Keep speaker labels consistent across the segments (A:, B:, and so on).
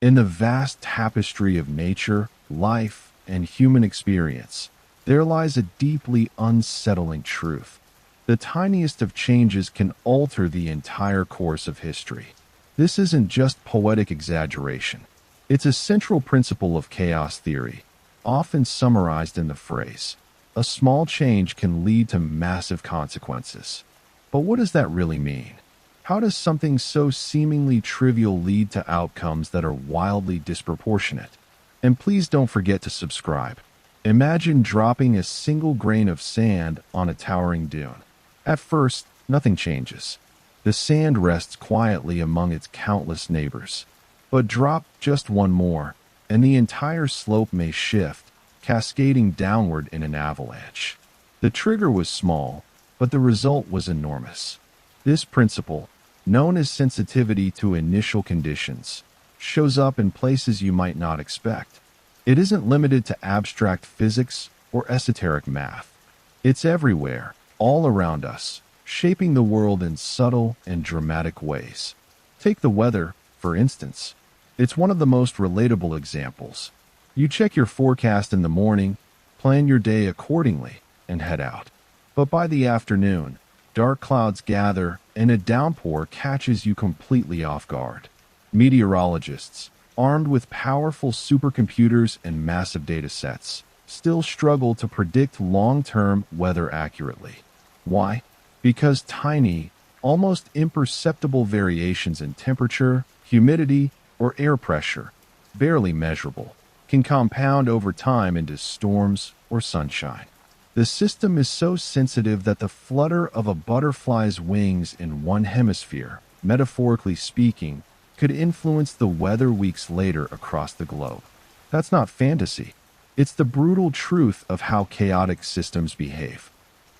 A: In the vast tapestry of nature, life, and human experience, there lies a deeply unsettling truth. The tiniest of changes can alter the entire course of history. This isn't just poetic exaggeration. It's a central principle of chaos theory, often summarized in the phrase, "A small change can lead to massive consequences." But what does that really mean? How does something so seemingly trivial lead to outcomes that are wildly disproportionate? And please don't forget to subscribe. Imagine dropping a single grain of sand on a towering dune. At first, nothing changes. The sand rests quietly among its countless neighbors. But drop just one more, and the entire slope may shift, cascading downward in an avalanche. The trigger was small, but the result was enormous. This principle, known as sensitivity to initial conditions, shows up in places you might not expect. It isn't limited to abstract physics or esoteric math. It's everywhere, all around us, shaping the world in subtle and dramatic ways. Take the weather, for instance. It's one of the most relatable examples. You check your forecast in the morning, plan your day accordingly, and head out. But by the afternoon, dark clouds gather and a downpour catches you completely off guard. Meteorologists, armed with powerful supercomputers and massive data sets, still struggle to predict long-term weather accurately. Why? Because tiny, almost imperceptible variations in temperature, humidity, or air pressure, barely measurable, can compound over time into storms or sunshine. The system is so sensitive that the flutter of a butterfly's wings in one hemisphere, metaphorically speaking, could influence the weather weeks later across the globe. That's not fantasy. It's the brutal truth of how chaotic systems behave.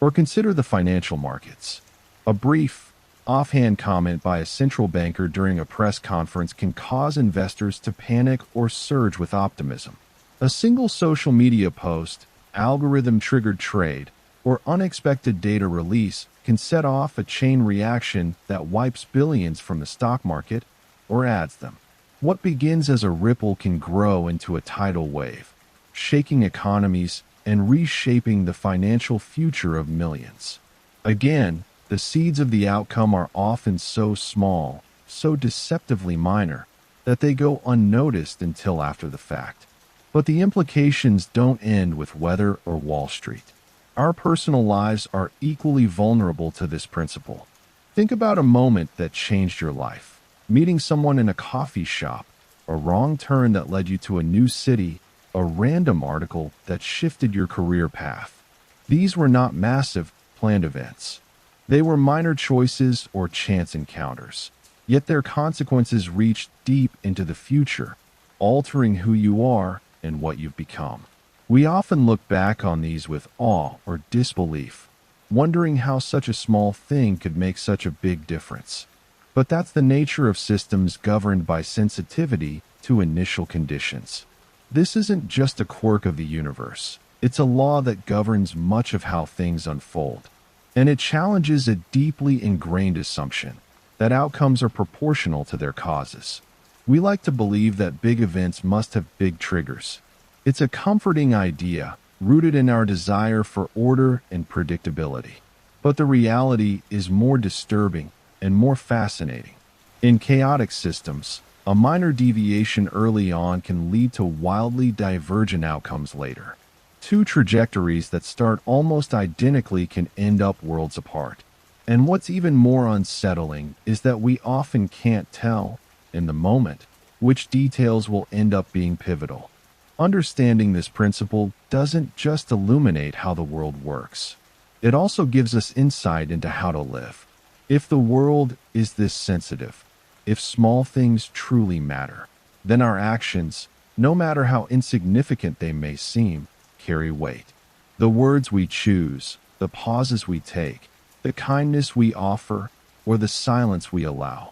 A: Or consider the financial markets. A brief, offhand comment by a central banker during a press conference can cause investors to panic or surge with optimism. A single social media post, algorithm-triggered trade, or unexpected data release can set off a chain reaction that wipes billions from the stock market or adds them. What begins as a ripple can grow into a tidal wave, shaking economies and reshaping the financial future of millions. Again, the seeds of the outcome are often so small, so deceptively minor, that they go unnoticed until after the fact. But the implications don't end with weather or Wall Street. Our personal lives are equally vulnerable to this principle. Think about a moment that changed your life. Meeting someone in a coffee shop, a wrong turn that led you to a new city, a random article that shifted your career path. These were not massive, planned events. They were minor choices or chance encounters. Yet their consequences reached deep into the future, altering who you are and what you've become. We often look back on these with awe or disbelief, wondering how such a small thing could make such a big difference. But that's the nature of systems governed by sensitivity to initial conditions. This isn't just a quirk of the universe. It's a law that governs much of how things unfold. And it challenges a deeply ingrained assumption that outcomes are proportional to their causes. We like to believe that big events must have big triggers. It's a comforting idea, rooted in our desire for order and predictability. But the reality is more disturbing and more fascinating. In chaotic systems, a minor deviation early on can lead to wildly divergent outcomes later. Two trajectories that start almost identically can end up worlds apart. And what's even more unsettling is that we often can't tell, in the moment, which details will end up being pivotal. Understanding this principle doesn't just illuminate how the world works. It also gives us insight into how to live. If the world is this sensitive, if small things truly matter, then our actions, no matter how insignificant they may seem, carry weight. The words we choose, the pauses we take, the kindness we offer, or the silence we allow.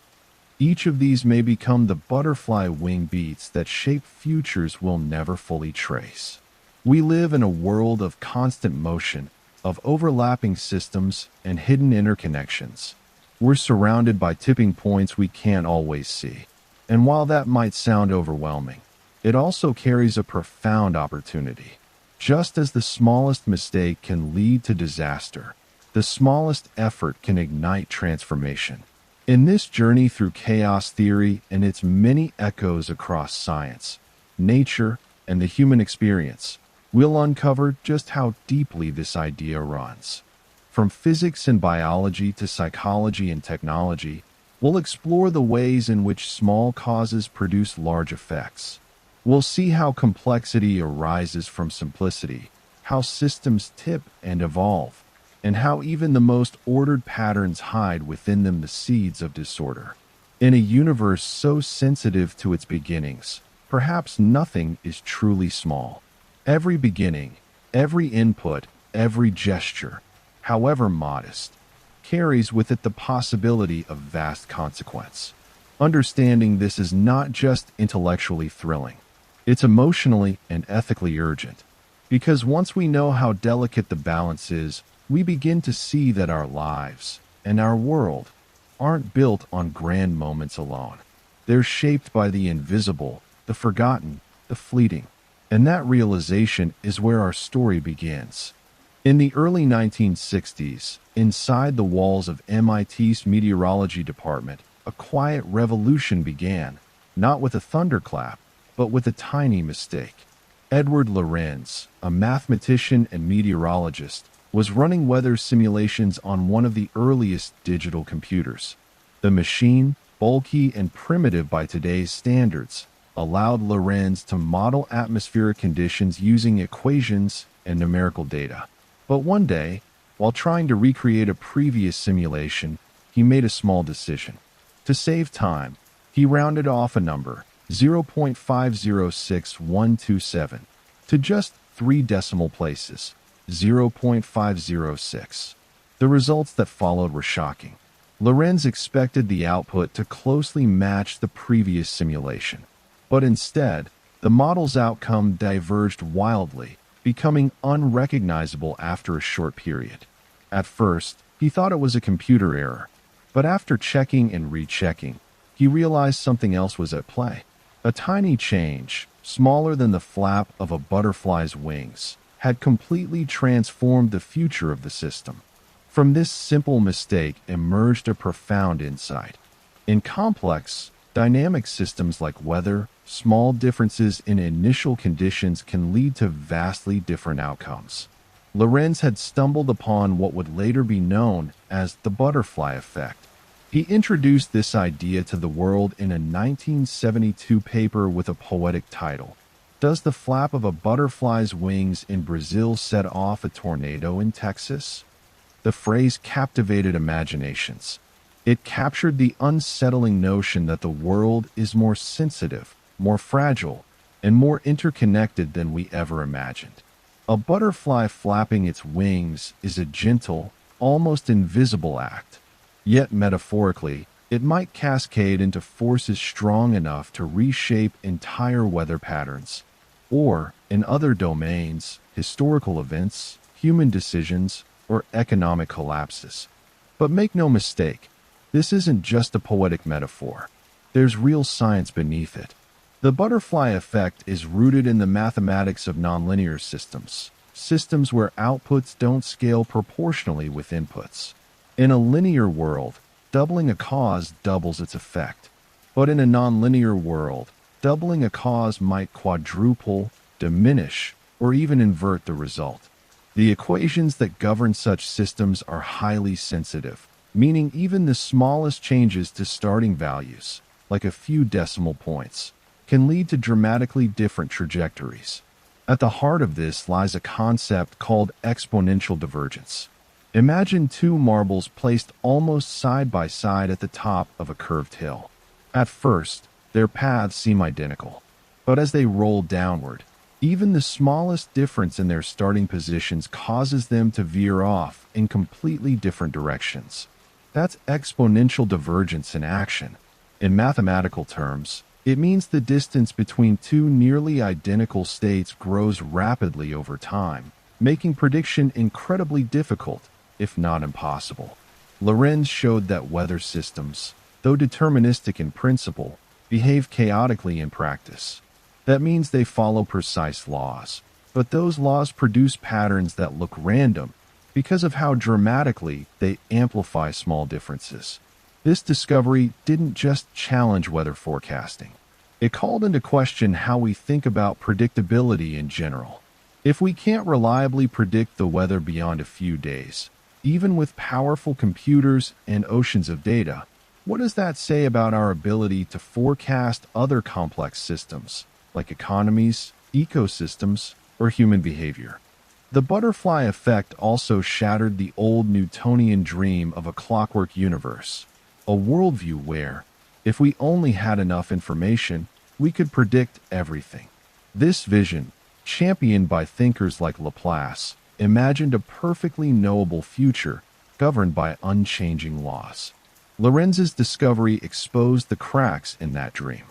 A: Each of these may become the butterfly wing beats that shape futures we'll never fully trace. We live in a world of constant motion, of overlapping systems and hidden interconnections. We're surrounded by tipping points we can't always see. And while that might sound overwhelming, it also carries a profound opportunity. Just as the smallest mistake can lead to disaster, the smallest effort can ignite transformation. In this journey through chaos theory and its many echoes across science, nature, and the human experience, we'll uncover just how deeply this idea runs. From physics and biology to psychology and technology, we'll explore the ways in which small causes produce large effects. We'll see how complexity arises from simplicity, how systems tip and evolve, and how even the most ordered patterns hide within them the seeds of disorder. In a universe so sensitive to its beginnings, perhaps nothing is truly small. Every beginning, every input, every gesture, however modest, carries with it the possibility of vast consequence. Understanding this is not just intellectually thrilling, it's emotionally and ethically urgent. Because once we know how delicate the balance is, we begin to see that our lives and our world aren't built on grand moments alone. They're shaped by the invisible, the forgotten, the fleeting. And that realization is where our story begins. In the early 1960s, inside the walls of MIT's meteorology department, a quiet revolution began, not with a thunderclap, but with a tiny mistake. Edward Lorenz, a mathematician and meteorologist, was running weather simulations on one of the earliest digital computers. The machine, bulky and primitive by today's standards, allowed Lorenz to model atmospheric conditions using equations and numerical data. But one day, while trying to recreate a previous simulation, he made a small decision. To save time, he rounded off a number, 0.506127, to just 3 decimal places, 0.506. The results that followed were shocking. Lorenz expected the output to closely match the previous simulation, but instead, the model's outcome diverged wildly, becoming unrecognizable after a short period. At first, he thought it was a computer error, but after checking and rechecking, he realized something else was at play. A tiny change, smaller than the flap of a butterfly's wings, had completely transformed the future of the system. From this simple mistake emerged a profound insight. In complex, dynamic systems like weather, small differences in initial conditions can lead to vastly different outcomes. Lorenz had stumbled upon what would later be known as the butterfly effect. He introduced this idea to the world in a 1972 paper with a poetic title, "Does the flap of a butterfly's wings in Brazil set off a tornado in Texas?" The phrase captivated imaginations. It captured the unsettling notion that the world is more sensitive, more fragile, and more interconnected than we ever imagined. A butterfly flapping its wings is a gentle, almost invisible act. Yet metaphorically, it might cascade into forces strong enough to reshape entire weather patterns. Or, in other domains, historical events, human decisions, or economic collapses. But make no mistake, this isn't just a poetic metaphor. There's real science beneath it. The butterfly effect is rooted in the mathematics of nonlinear systems, systems where outputs don't scale proportionally with inputs. In a linear world, doubling a cause doubles its effect. But in a nonlinear world, doubling a cause might quadruple, diminish, or even invert the result. The equations that govern such systems are highly sensitive, meaning even the smallest changes to starting values, like a few decimal points, can lead to dramatically different trajectories. At the heart of this lies a concept called exponential divergence. Imagine 2 marbles placed almost side by side at the top of a curved hill. At first, their paths seem identical, but as they roll downward, even the smallest difference in their starting positions causes them to veer off in completely different directions. That's exponential divergence in action. In mathematical terms, it means the distance between 2 nearly identical states grows rapidly over time, making prediction incredibly difficult, if not impossible. Lorenz showed that weather systems, though deterministic in principle, behave chaotically in practice. That means they follow precise laws, but those laws produce patterns that look random because of how dramatically they amplify small differences. This discovery didn't just challenge weather forecasting. It called into question how we think about predictability in general. If we can't reliably predict the weather beyond a few days, even with powerful computers and oceans of data, what does that say about our ability to forecast other complex systems, like economies, ecosystems, or human behavior? The butterfly effect also shattered the old Newtonian dream of a clockwork universe, a worldview where, if we only had enough information, we could predict everything. This vision, championed by thinkers like Laplace, imagined a perfectly knowable future governed by unchanging laws. Lorenz's discovery exposed the cracks in that dream.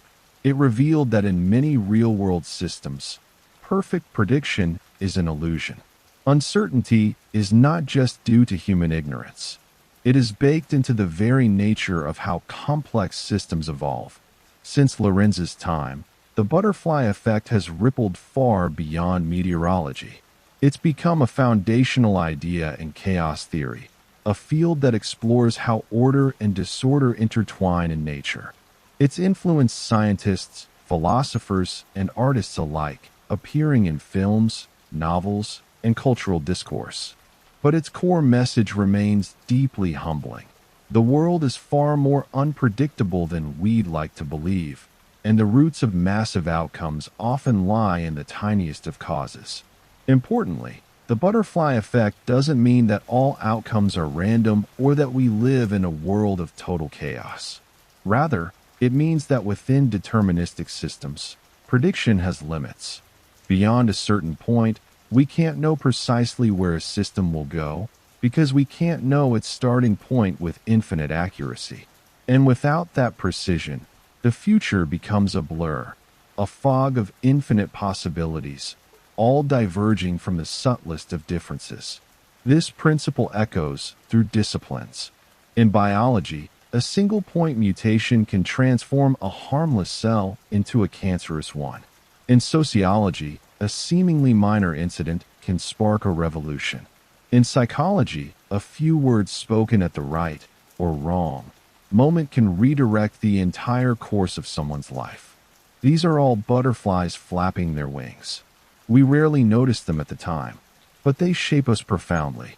A: It revealed that in many real-world systems, perfect prediction is an illusion. Uncertainty is not just due to human ignorance. It is baked into the very nature of how complex systems evolve. Since Lorenz's time, the butterfly effect has rippled far beyond meteorology. It's become a foundational idea in chaos theory, a field that explores how order and disorder intertwine in nature. It's influenced scientists, philosophers, and artists alike, appearing in films, novels, and cultural discourse. But its core message remains deeply humbling. The world is far more unpredictable than we'd like to believe, and the roots of massive outcomes often lie in the tiniest of causes. Importantly, the butterfly effect doesn't mean that all outcomes are random or that we live in a world of total chaos. Rather, it means that within deterministic systems, prediction has limits. Beyond a certain point, we can't know precisely where a system will go because we can't know its starting point with infinite accuracy. And without that precision, the future becomes a blur, a fog of infinite possibilities, all diverging from the subtlest of differences. This principle echoes through disciplines. In biology, a single-point mutation can transform a harmless cell into a cancerous one. In sociology, a seemingly minor incident can spark a revolution. In psychology, a few words spoken at the right or wrong moment can redirect the entire course of someone's life. These are all butterflies flapping their wings. We rarely notice them at the time, but they shape us profoundly.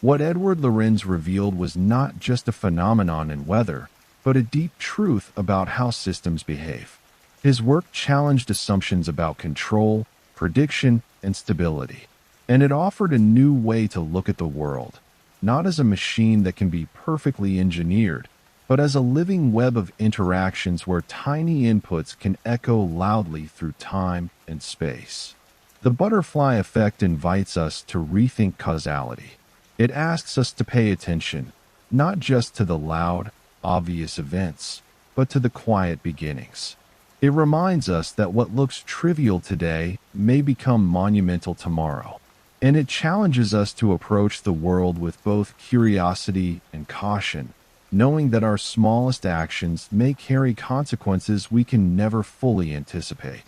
A: What Edward Lorenz revealed was not just a phenomenon in weather, but a deep truth about how systems behave. His work challenged assumptions about control, prediction, and stability, and it offered a new way to look at the world, not as a machine that can be perfectly engineered, but as a living web of interactions where tiny inputs can echo loudly through time and space. The butterfly effect invites us to rethink causality. It asks us to pay attention, not just to the loud, obvious events, but to the quiet beginnings. It reminds us that what looks trivial today may become monumental tomorrow, and it challenges us to approach the world with both curiosity and caution, knowing that our smallest actions may carry consequences we can never fully anticipate.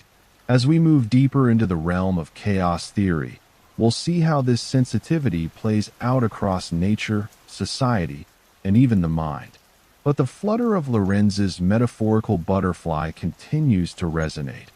A: As we move deeper into the realm of chaos theory, we'll see how this sensitivity plays out across nature, society, and even the mind. But the flutter of Lorenz's metaphorical butterfly continues to resonate,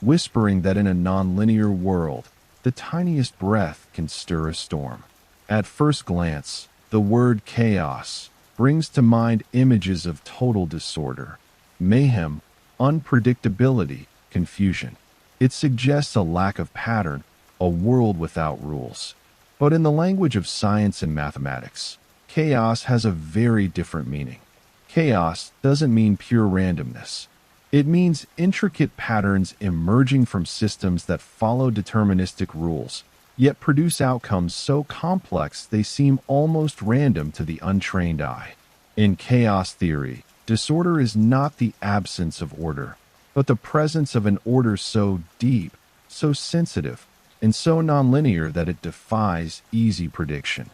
A: whispering that in a nonlinear world, the tiniest breath can stir a storm. At first glance, the word chaos brings to mind images of total disorder, mayhem, unpredictability, confusion. It suggests a lack of pattern, a world without rules. But in the language of science and mathematics, chaos has a very different meaning. Chaos doesn't mean pure randomness. It means intricate patterns emerging from systems that follow deterministic rules, yet produce outcomes so complex they seem almost random to the untrained eye. In chaos theory, disorder is not the absence of order, but the presence of an order so deep, so sensitive, and so nonlinear that it defies easy prediction.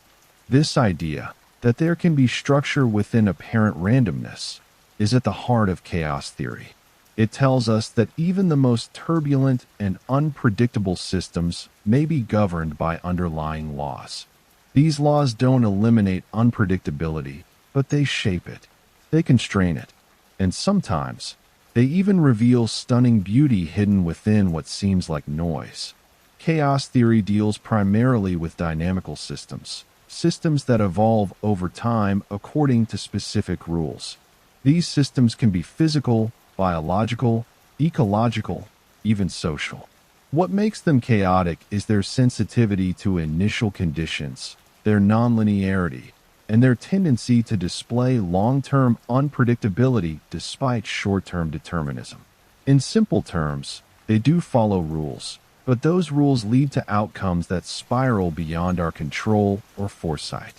A: This idea, that there can be structure within apparent randomness, is at the heart of chaos theory. It tells us that even the most turbulent and unpredictable systems may be governed by underlying laws. These laws don't eliminate unpredictability, but they shape it. They constrain it. And sometimes, they even reveal stunning beauty hidden within what seems like noise. Chaos theory deals primarily with dynamical systems, systems that evolve over time according to specific rules. These systems can be physical, biological, ecological, even social. What makes them chaotic is their sensitivity to initial conditions, their nonlinearity, and their tendency to display long-term unpredictability despite short-term determinism. In simple terms, they do follow rules, but those rules lead to outcomes that spiral beyond our control or foresight.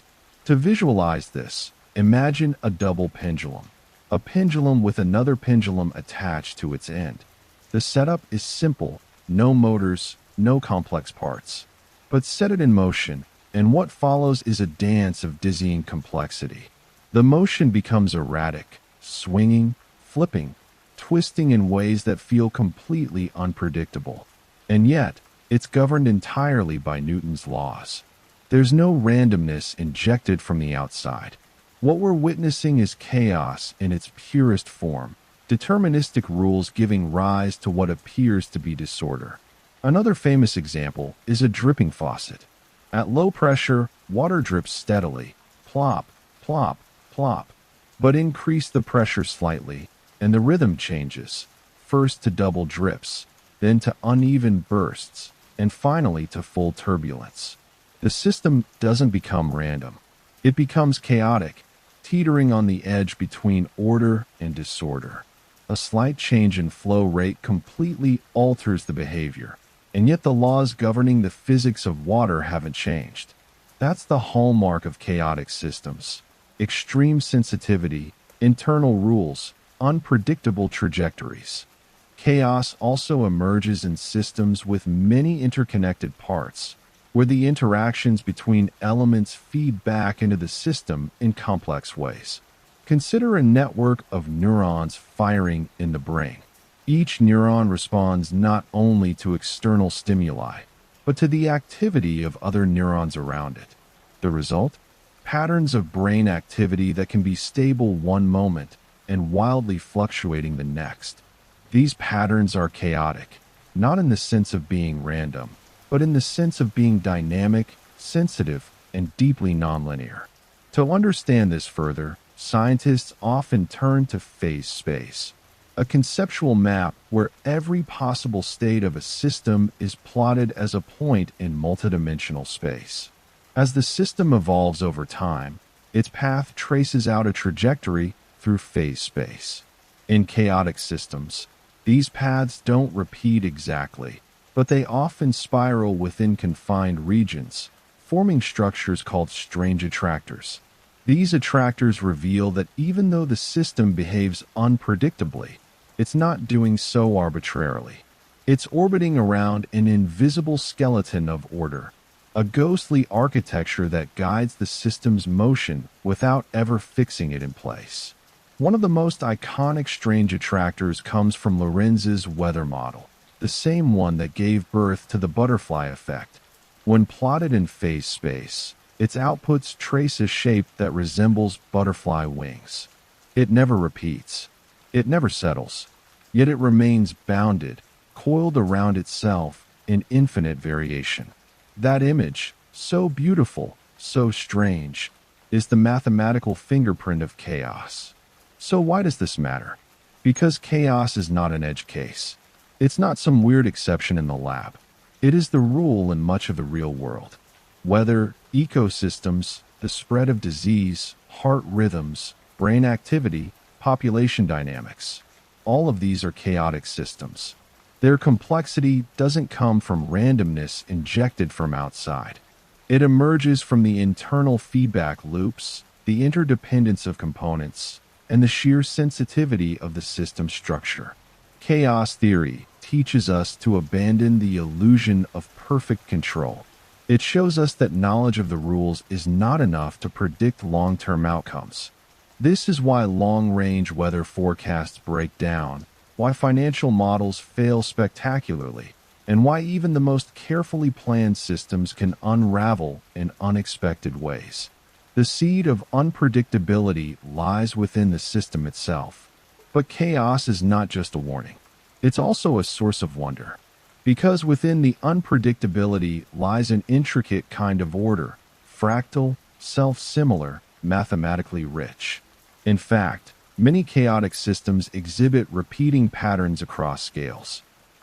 A: To visualize this, imagine a double pendulum. A pendulum with another pendulum attached to its end. The setup is simple, no motors, no complex parts. But set it in motion, and what follows is a dance of dizzying complexity. The motion becomes erratic, swinging, flipping, twisting in ways that feel completely unpredictable. And yet, it's governed entirely by Newton's laws. There's no randomness injected from the outside. What we're witnessing is chaos in its purest form, deterministic rules giving rise to what appears to be disorder. Another famous example is a dripping faucet. At low pressure, water drips steadily, plop, plop, plop. But increase the pressure slightly, and the rhythm changes, first to double drips, then to uneven bursts, and finally to full turbulence. The system doesn't become random. It becomes chaotic, teetering on the edge between order and disorder. A slight change in flow rate completely alters the behavior, and yet the laws governing the physics of water haven't changed. That's the hallmark of chaotic systems. Extreme sensitivity, internal rules, unpredictable trajectories. Chaos also emerges in systems with many interconnected parts, where the interactions between elements feed back into the system in complex ways. Consider a network of neurons firing in the brain. Each neuron responds not only to external stimuli, but to the activity of other neurons around it. The result? Patterns of brain activity that can be stable one moment and wildly fluctuating the next. These patterns are chaotic, not in the sense of being random, but in the sense of being dynamic, sensitive, and deeply nonlinear. To understand this further, scientists often turn to phase space, a conceptual map where every possible state of a system is plotted as a point in multidimensional space. As the system evolves over time, its path traces out a trajectory through phase space. In chaotic systems, these paths don't repeat exactly, but they often spiral within confined regions, forming structures called strange attractors. These attractors reveal that even though the system behaves unpredictably, it's not doing so arbitrarily. It's orbiting around an invisible skeleton of order, a ghostly architecture that guides the system's motion without ever fixing it in place. One of the most iconic strange attractors comes from Lorenz's weather model, the same one that gave birth to the butterfly effect. When plotted in phase space, its outputs trace a shape that resembles butterfly wings. It never repeats. It never settles. Yet it remains bounded, coiled around itself in infinite variation. That image, so beautiful, so strange, is the mathematical fingerprint of chaos. So why does this matter? Because chaos is not an edge case. It's not some weird exception in the lab. It is the rule in much of the real world. Weather, ecosystems, the spread of disease, heart rhythms, brain activity, population dynamics. All of these are chaotic systems. Their complexity doesn't come from randomness injected from outside. It emerges from the internal feedback loops, the interdependence of components, and the sheer sensitivity of the system structure. Chaos theory teaches us to abandon the illusion of perfect control. It shows us that knowledge of the rules is not enough to predict long-term outcomes. This is why long-range weather forecasts break down, why financial models fail spectacularly, and why even the most carefully planned systems can unravel in unexpected ways. The seed of unpredictability lies within the system itself. But chaos is not just a warning. It's also a source of wonder. Because within the unpredictability lies an intricate kind of order, fractal, self-similar, mathematically rich. In fact, many chaotic systems exhibit repeating patterns across scales.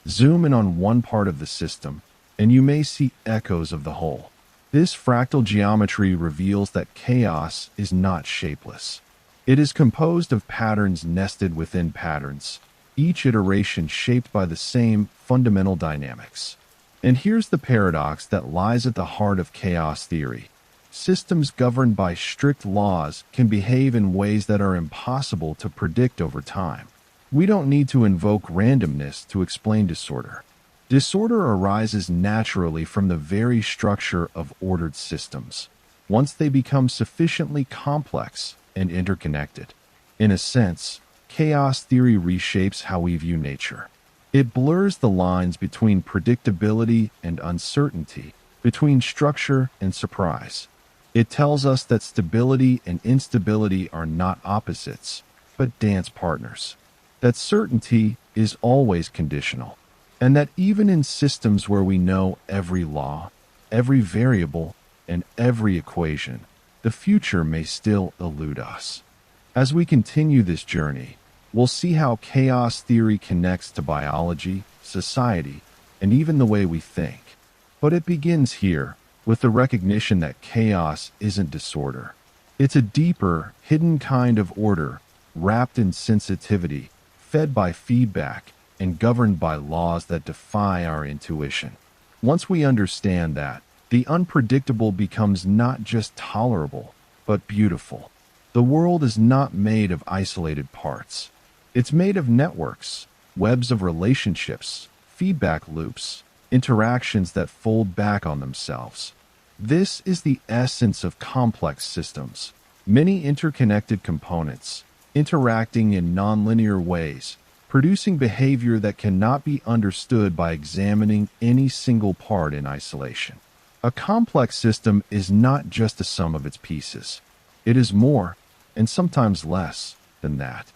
A: Zoom in on one part of the system, and you may see echoes of the whole. This fractal geometry reveals that chaos is not shapeless. It is composed of patterns nested within patterns, each iteration shaped by the same fundamental dynamics. And here's the paradox that lies at the heart of chaos theory. Systems governed by strict laws can behave in ways that are impossible to predict over time. We don't need to invoke randomness to explain disorder. Disorder arises naturally from the very structure of ordered systems, once they become sufficiently complex and interconnected. In a sense, chaos theory reshapes how we view nature. It blurs the lines between predictability and uncertainty, between structure and surprise. It tells us that stability and instability are not opposites, but dance partners. That certainty is always conditional, and that even in systems where we know every law, every variable, and every equation, the future may still elude us. As we continue this journey, we'll see how chaos theory connects to biology, society, and even the way we think. But it begins here, with the recognition that chaos isn't disorder. It's a deeper, hidden kind of order, wrapped in sensitivity, fed by feedback, and governed by laws that defy our intuition. Once we understand that, the unpredictable becomes not just tolerable, but beautiful. The world is not made of isolated parts. It's made of networks, webs of relationships, feedback loops, interactions that fold back on themselves. This is the essence of complex systems. Many interconnected components, interacting in nonlinear ways, producing behavior that cannot be understood by examining any single part in isolation. A complex system is not just a sum of its pieces. It is more, and sometimes less, than that.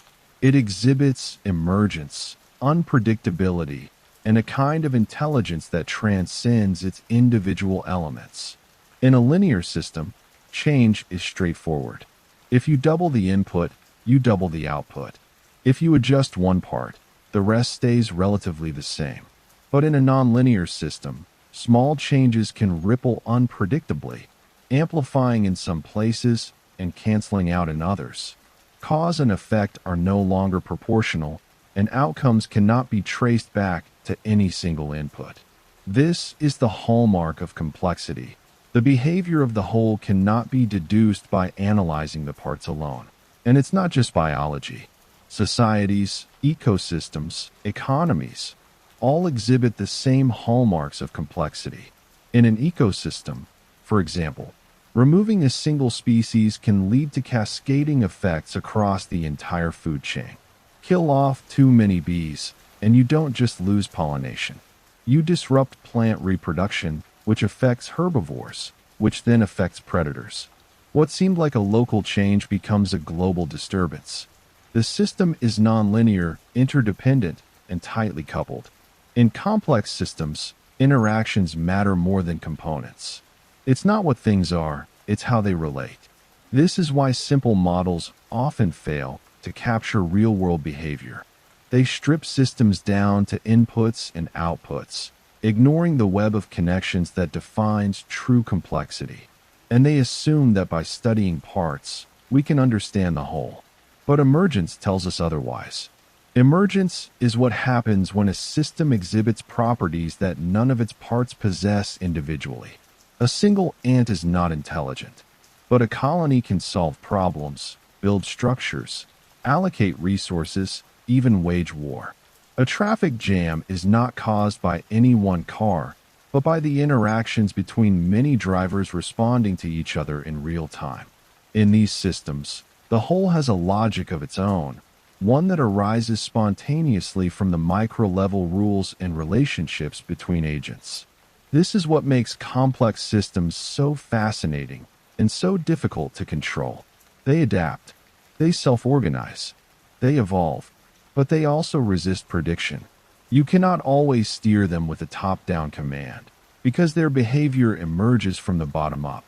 A: It exhibits emergence, unpredictability, and a kind of intelligence that transcends its individual elements. In a linear system, change is straightforward. If you double the input, you double the output. If you adjust one part, the rest stays relatively the same. But in a nonlinear system, small changes can ripple unpredictably, amplifying in some places and canceling out in others. Cause and effect are no longer proportional, and outcomes cannot be traced back to any single input. This is the hallmark of complexity. The behavior of the whole cannot be deduced by analyzing the parts alone. And it's not just biology. Societies, ecosystems, economies, all exhibit the same hallmarks of complexity. In an ecosystem, for example, removing a single species can lead to cascading effects across the entire food chain. Kill off too many bees, and you don't just lose pollination. You disrupt plant reproduction, which affects herbivores, which then affects predators. What seemed like a local change becomes a global disturbance. The system is nonlinear, interdependent, and tightly coupled. In complex systems, interactions matter more than components. It's not what things are, it's how they relate. This is why simple models often fail to capture real-world behavior. They strip systems down to inputs and outputs, ignoring the web of connections that defines true complexity. And they assume that by studying parts, we can understand the whole. But emergence tells us otherwise. Emergence is what happens when a system exhibits properties that none of its parts possess individually. A single ant is not intelligent, but a colony can solve problems, build structures, allocate resources, even wage war. A traffic jam is not caused by any one car, but by the interactions between many drivers responding to each other in real time. In these systems, the whole has a logic of its own, one that arises spontaneously from the micro-level rules and relationships between agents. This is what makes complex systems so fascinating and so difficult to control. They adapt, they self-organize, they evolve, but they also resist prediction. You cannot always steer them with a top-down command, because their behavior emerges from the bottom up.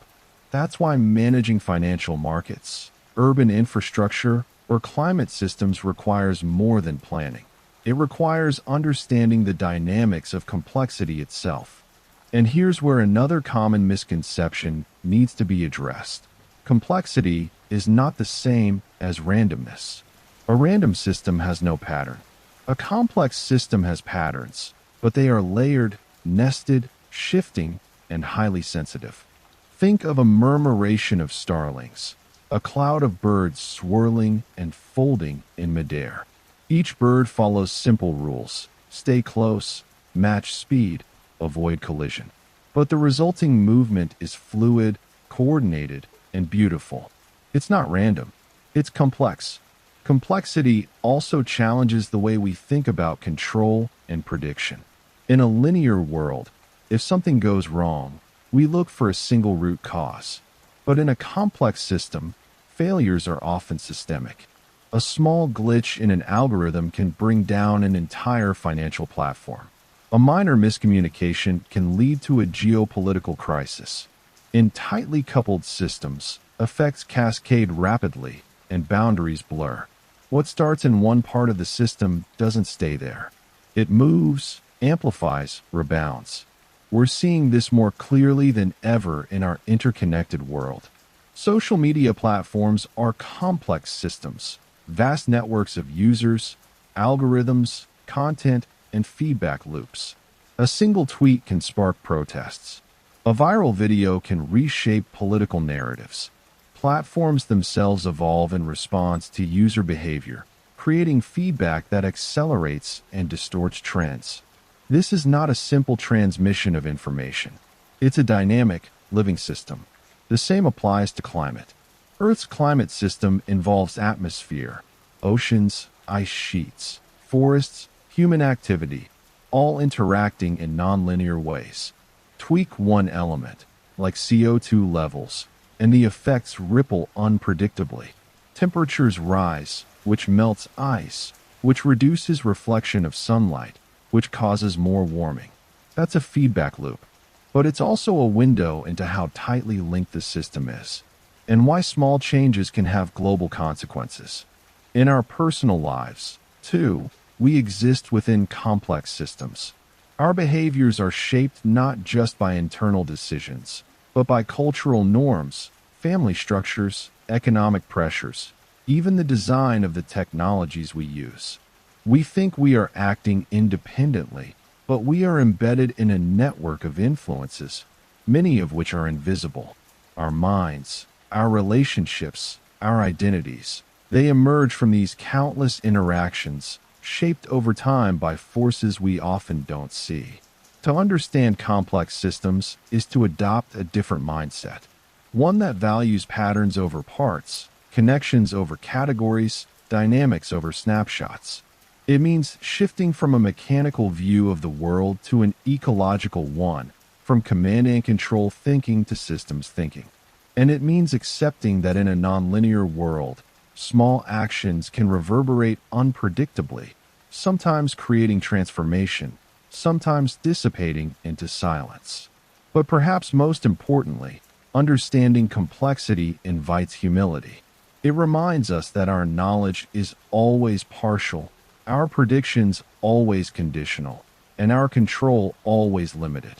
A: That's why managing financial markets, urban infrastructure, or climate systems requires more than planning. It requires understanding the dynamics of complexity itself. And here's where another common misconception needs to be addressed. Complexity is not the same as randomness. A random system has no pattern. A complex system has patterns, but they are layered, nested, shifting, and highly sensitive. Think of a murmuration of starlings, a cloud of birds swirling and folding in midair. Each bird follows simple rules: stay close, match speed, avoid collision. But the resulting movement is fluid, coordinated, and beautiful. It's not random. It's complex. Complexity also challenges the way we think about control and prediction. In a linear world, if something goes wrong, we look for a single root cause. But in a complex system, failures are often systemic. A small glitch in an algorithm can bring down an entire financial platform. A minor miscommunication can lead to a geopolitical crisis. In tightly coupled systems, effects cascade rapidly and boundaries blur. What starts in one part of the system doesn't stay there. It moves, amplifies, rebounds. We're seeing this more clearly than ever in our interconnected world. Social media platforms are complex systems, vast networks of users, algorithms, content, and feedback loops. A single tweet can spark protests. A viral video can reshape political narratives. Platforms themselves evolve in response to user behavior, creating feedback that accelerates and distorts trends. This is not a simple transmission of information. It's a dynamic, living system. The same applies to climate. Earth's climate system involves atmosphere, oceans, ice sheets, forests, human activity, all interacting in nonlinear ways. Tweak one element, like CO2 levels, and the effects ripple unpredictably. Temperatures rise, which melts ice, which reduces reflection of sunlight, which causes more warming. That's a feedback loop. But it's also a window into how tightly linked the system is, and why small changes can have global consequences. In our personal lives, too, we exist within complex systems. Our behaviors are shaped not just by internal decisions, but by cultural norms, family structures, economic pressures, even the design of the technologies we use. We think we are acting independently, but we are embedded in a network of influences, many of which are invisible. Our minds, our relationships, our identities, they emerge from these countless interactions, shaped over time by forces we often don't see. To understand complex systems is to adopt a different mindset, one that values patterns over parts, connections over categories, dynamics over snapshots. It means shifting from a mechanical view of the world to an ecological one, from command and control thinking to systems thinking. And it means accepting that in a nonlinear world, small actions can reverberate unpredictably, sometimes creating transformation, sometimes dissipating into silence. But perhaps most importantly, understanding complexity invites humility. It reminds us that our knowledge is always partial, our predictions always conditional, and our control always limited.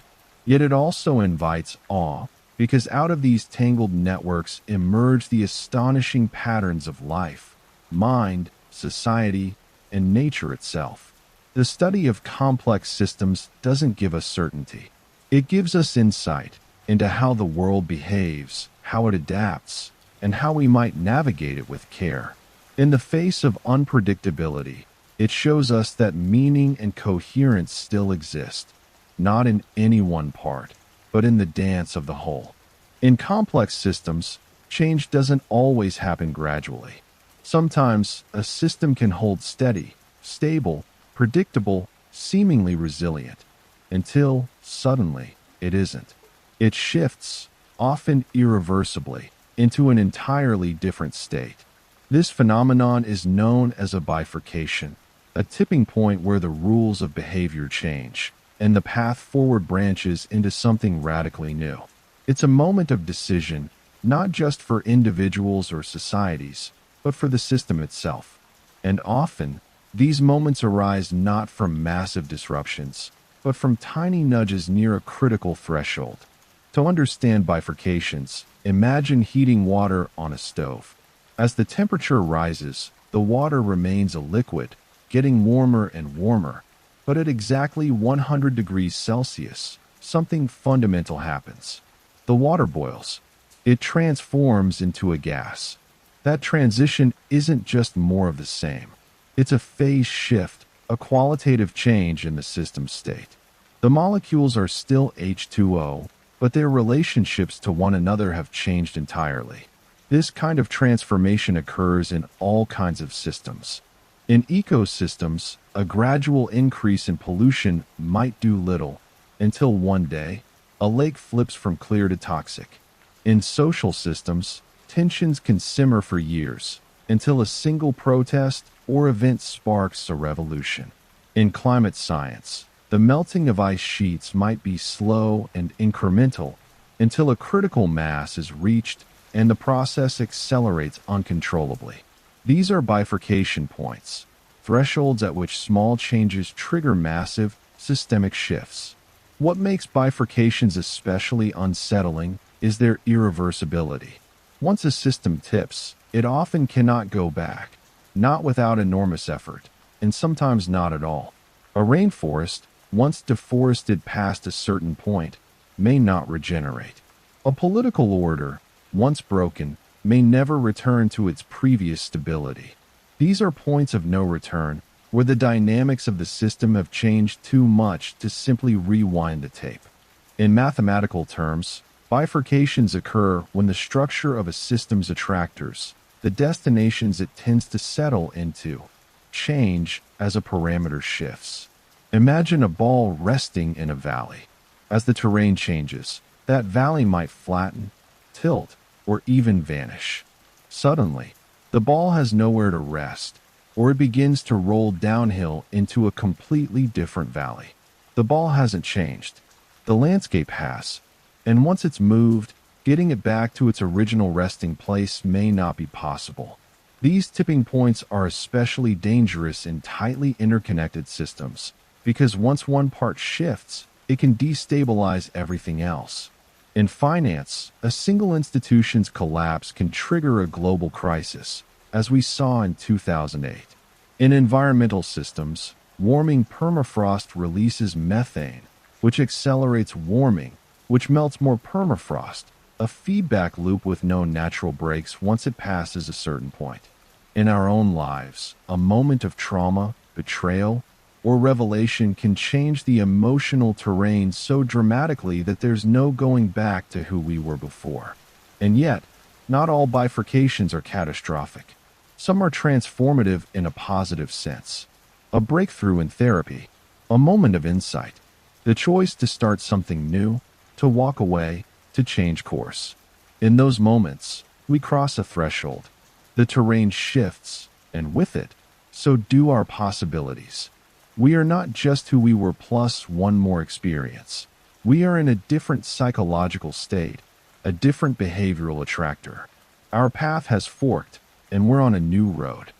A: Yet it also invites awe, because out of these tangled networks emerge the astonishing patterns of life, mind, society, and nature itself. The study of complex systems doesn't give us certainty. It gives us insight into how the world behaves, how it adapts, and how we might navigate it with care. In the face of unpredictability, it shows us that meaning and coherence still exist, not in any one part, but in the dance of the whole. In complex systems, change doesn't always happen gradually. Sometimes a system can hold steady, stable, predictable, seemingly resilient, until, suddenly, it isn't. It shifts, often irreversibly, into an entirely different state. This phenomenon is known as a bifurcation, a tipping point where the rules of behavior change, and the path forward branches into something radically new. It's a moment of decision, not just for individuals or societies, but for the system itself. And often, these moments arise not from massive disruptions, but from tiny nudges near a critical threshold. To understand bifurcations, imagine heating water on a stove. As the temperature rises, the water remains a liquid, getting warmer and warmer. But at exactly 100 degrees Celsius, something fundamental happens. The water boils. It transforms into a gas. That transition isn't just more of the same. It's a phase shift, a qualitative change in the system's state. The molecules are still H2O, but their relationships to one another have changed entirely. This kind of transformation occurs in all kinds of systems. In ecosystems, a gradual increase in pollution might do little, until one day, a lake flips from clear to toxic. In social systems, tensions can simmer for years, until a single protest or event sparks a revolution. In climate science, the melting of ice sheets might be slow and incremental, until a critical mass is reached and the process accelerates uncontrollably. These are bifurcation points, thresholds at which small changes trigger massive, systemic shifts. What makes bifurcations especially unsettling is their irreversibility. Once a system tips, it often cannot go back, not without enormous effort, and sometimes not at all. A rainforest, once deforested past a certain point, may not regenerate. A political order, once broken, may never return to its previous stability. These are points of no return, where the dynamics of the system have changed too much to simply rewind the tape. In mathematical terms, bifurcations occur when the structure of a system's attractors, the destinations it tends to settle into, change as a parameter shifts. Imagine a ball resting in a valley. As the terrain changes, that valley might flatten, tilt, or even vanish. Suddenly, the ball has nowhere to rest, or it begins to roll downhill into a completely different valley. The ball hasn't changed. The landscape has, and once it's moved, getting it back to its original resting place may not be possible. These tipping points are especially dangerous in tightly interconnected systems, because once one part shifts, it can destabilize everything else. In finance, a single institution's collapse can trigger a global crisis, as we saw in 2008. In environmental systems, warming permafrost releases methane, which accelerates warming, which melts more permafrost, a feedback loop with no natural breaks once it passes a certain point. In our own lives, a moment of trauma, betrayal, or revelation can change the emotional terrain so dramatically that there's no going back to who we were before. And yet, not all bifurcations are catastrophic. Some are transformative in a positive sense. A breakthrough in therapy, a moment of insight, the choice to start something new, to walk away, to change course. In those moments, we cross a threshold. The terrain shifts, and with it, so do our possibilities. We are not just who we were plus one more experience. We are in a different psychological state, a different behavioral attractor. Our path has forked, and we're on a new road.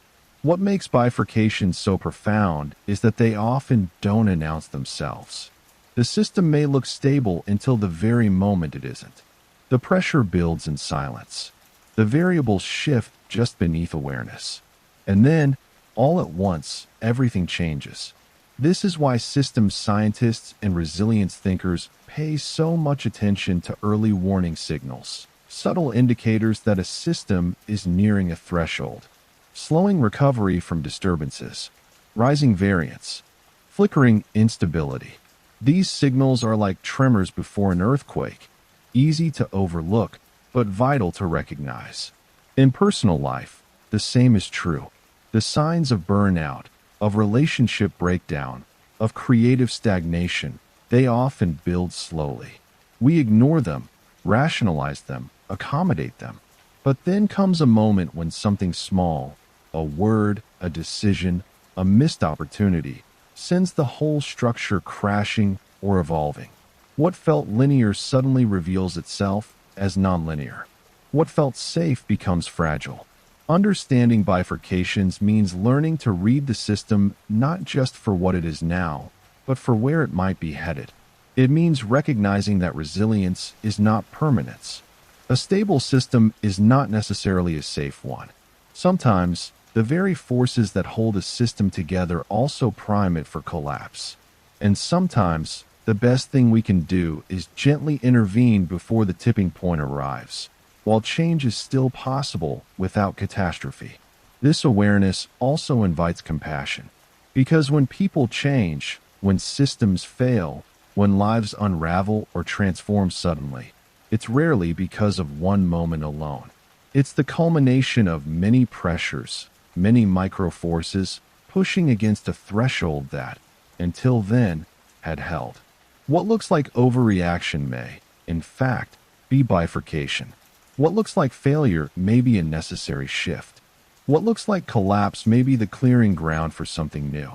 A: What makes bifurcations so profound is that they often don't announce themselves. The system may look stable until the very moment it isn't. The pressure builds in silence. The variables shift just beneath awareness. And then, all at once, everything changes. This is why systems scientists and resilience thinkers pay so much attention to early warning signals, subtle indicators that a system is nearing a threshold, slowing recovery from disturbances, rising variance, flickering instability. These signals are like tremors before an earthquake, easy to overlook, but vital to recognize. In personal life, the same is true. The signs of burnout, of relationship breakdown, of creative stagnation, they often build slowly. We ignore them, rationalize them, accommodate them. But then comes a moment when something small, a word, a decision, a missed opportunity, sends the whole structure crashing or evolving. What felt linear suddenly reveals itself as nonlinear. What felt safe becomes fragile. Understanding bifurcations means learning to read the system not just for what it is now, but for where it might be headed. It means recognizing that resilience is not permanence. A stable system is not necessarily a safe one. Sometimes, the very forces that hold a system together also prime it for collapse. And sometimes, the best thing we can do is gently intervene before the tipping point arrives, while change is still possible without catastrophe. This awareness also invites compassion, because when people change, when systems fail, when lives unravel or transform suddenly, it's rarely because of one moment alone. It's the culmination of many pressures, many micro-forces, pushing against a threshold that, until then, had held. What looks like overreaction may, in fact, be bifurcation. What looks like failure may be a necessary shift. What looks like collapse may be the clearing ground for something new.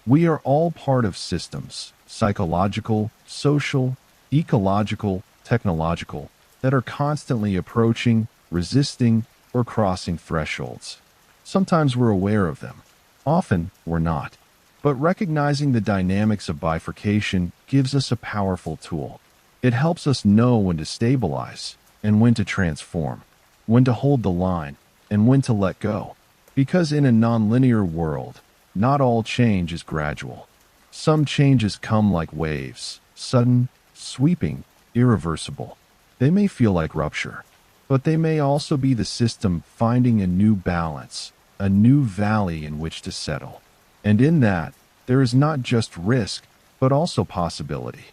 A: We are all part of systems, psychological, social, ecological, technological, that are constantly approaching, resisting, or crossing thresholds. Sometimes we're aware of them. Often, we're not. But recognizing the dynamics of bifurcation gives us a powerful tool. It helps us know when to stabilize and when to transform, when to hold the line and when to let go. Because in a nonlinear world, not all change is gradual. Some changes come like waves, sudden, sweeping, irreversible. They may feel like rupture, but they may also be the system finding a new balance, a new valley in which to settle. And in that, there is not just risk, but also possibility.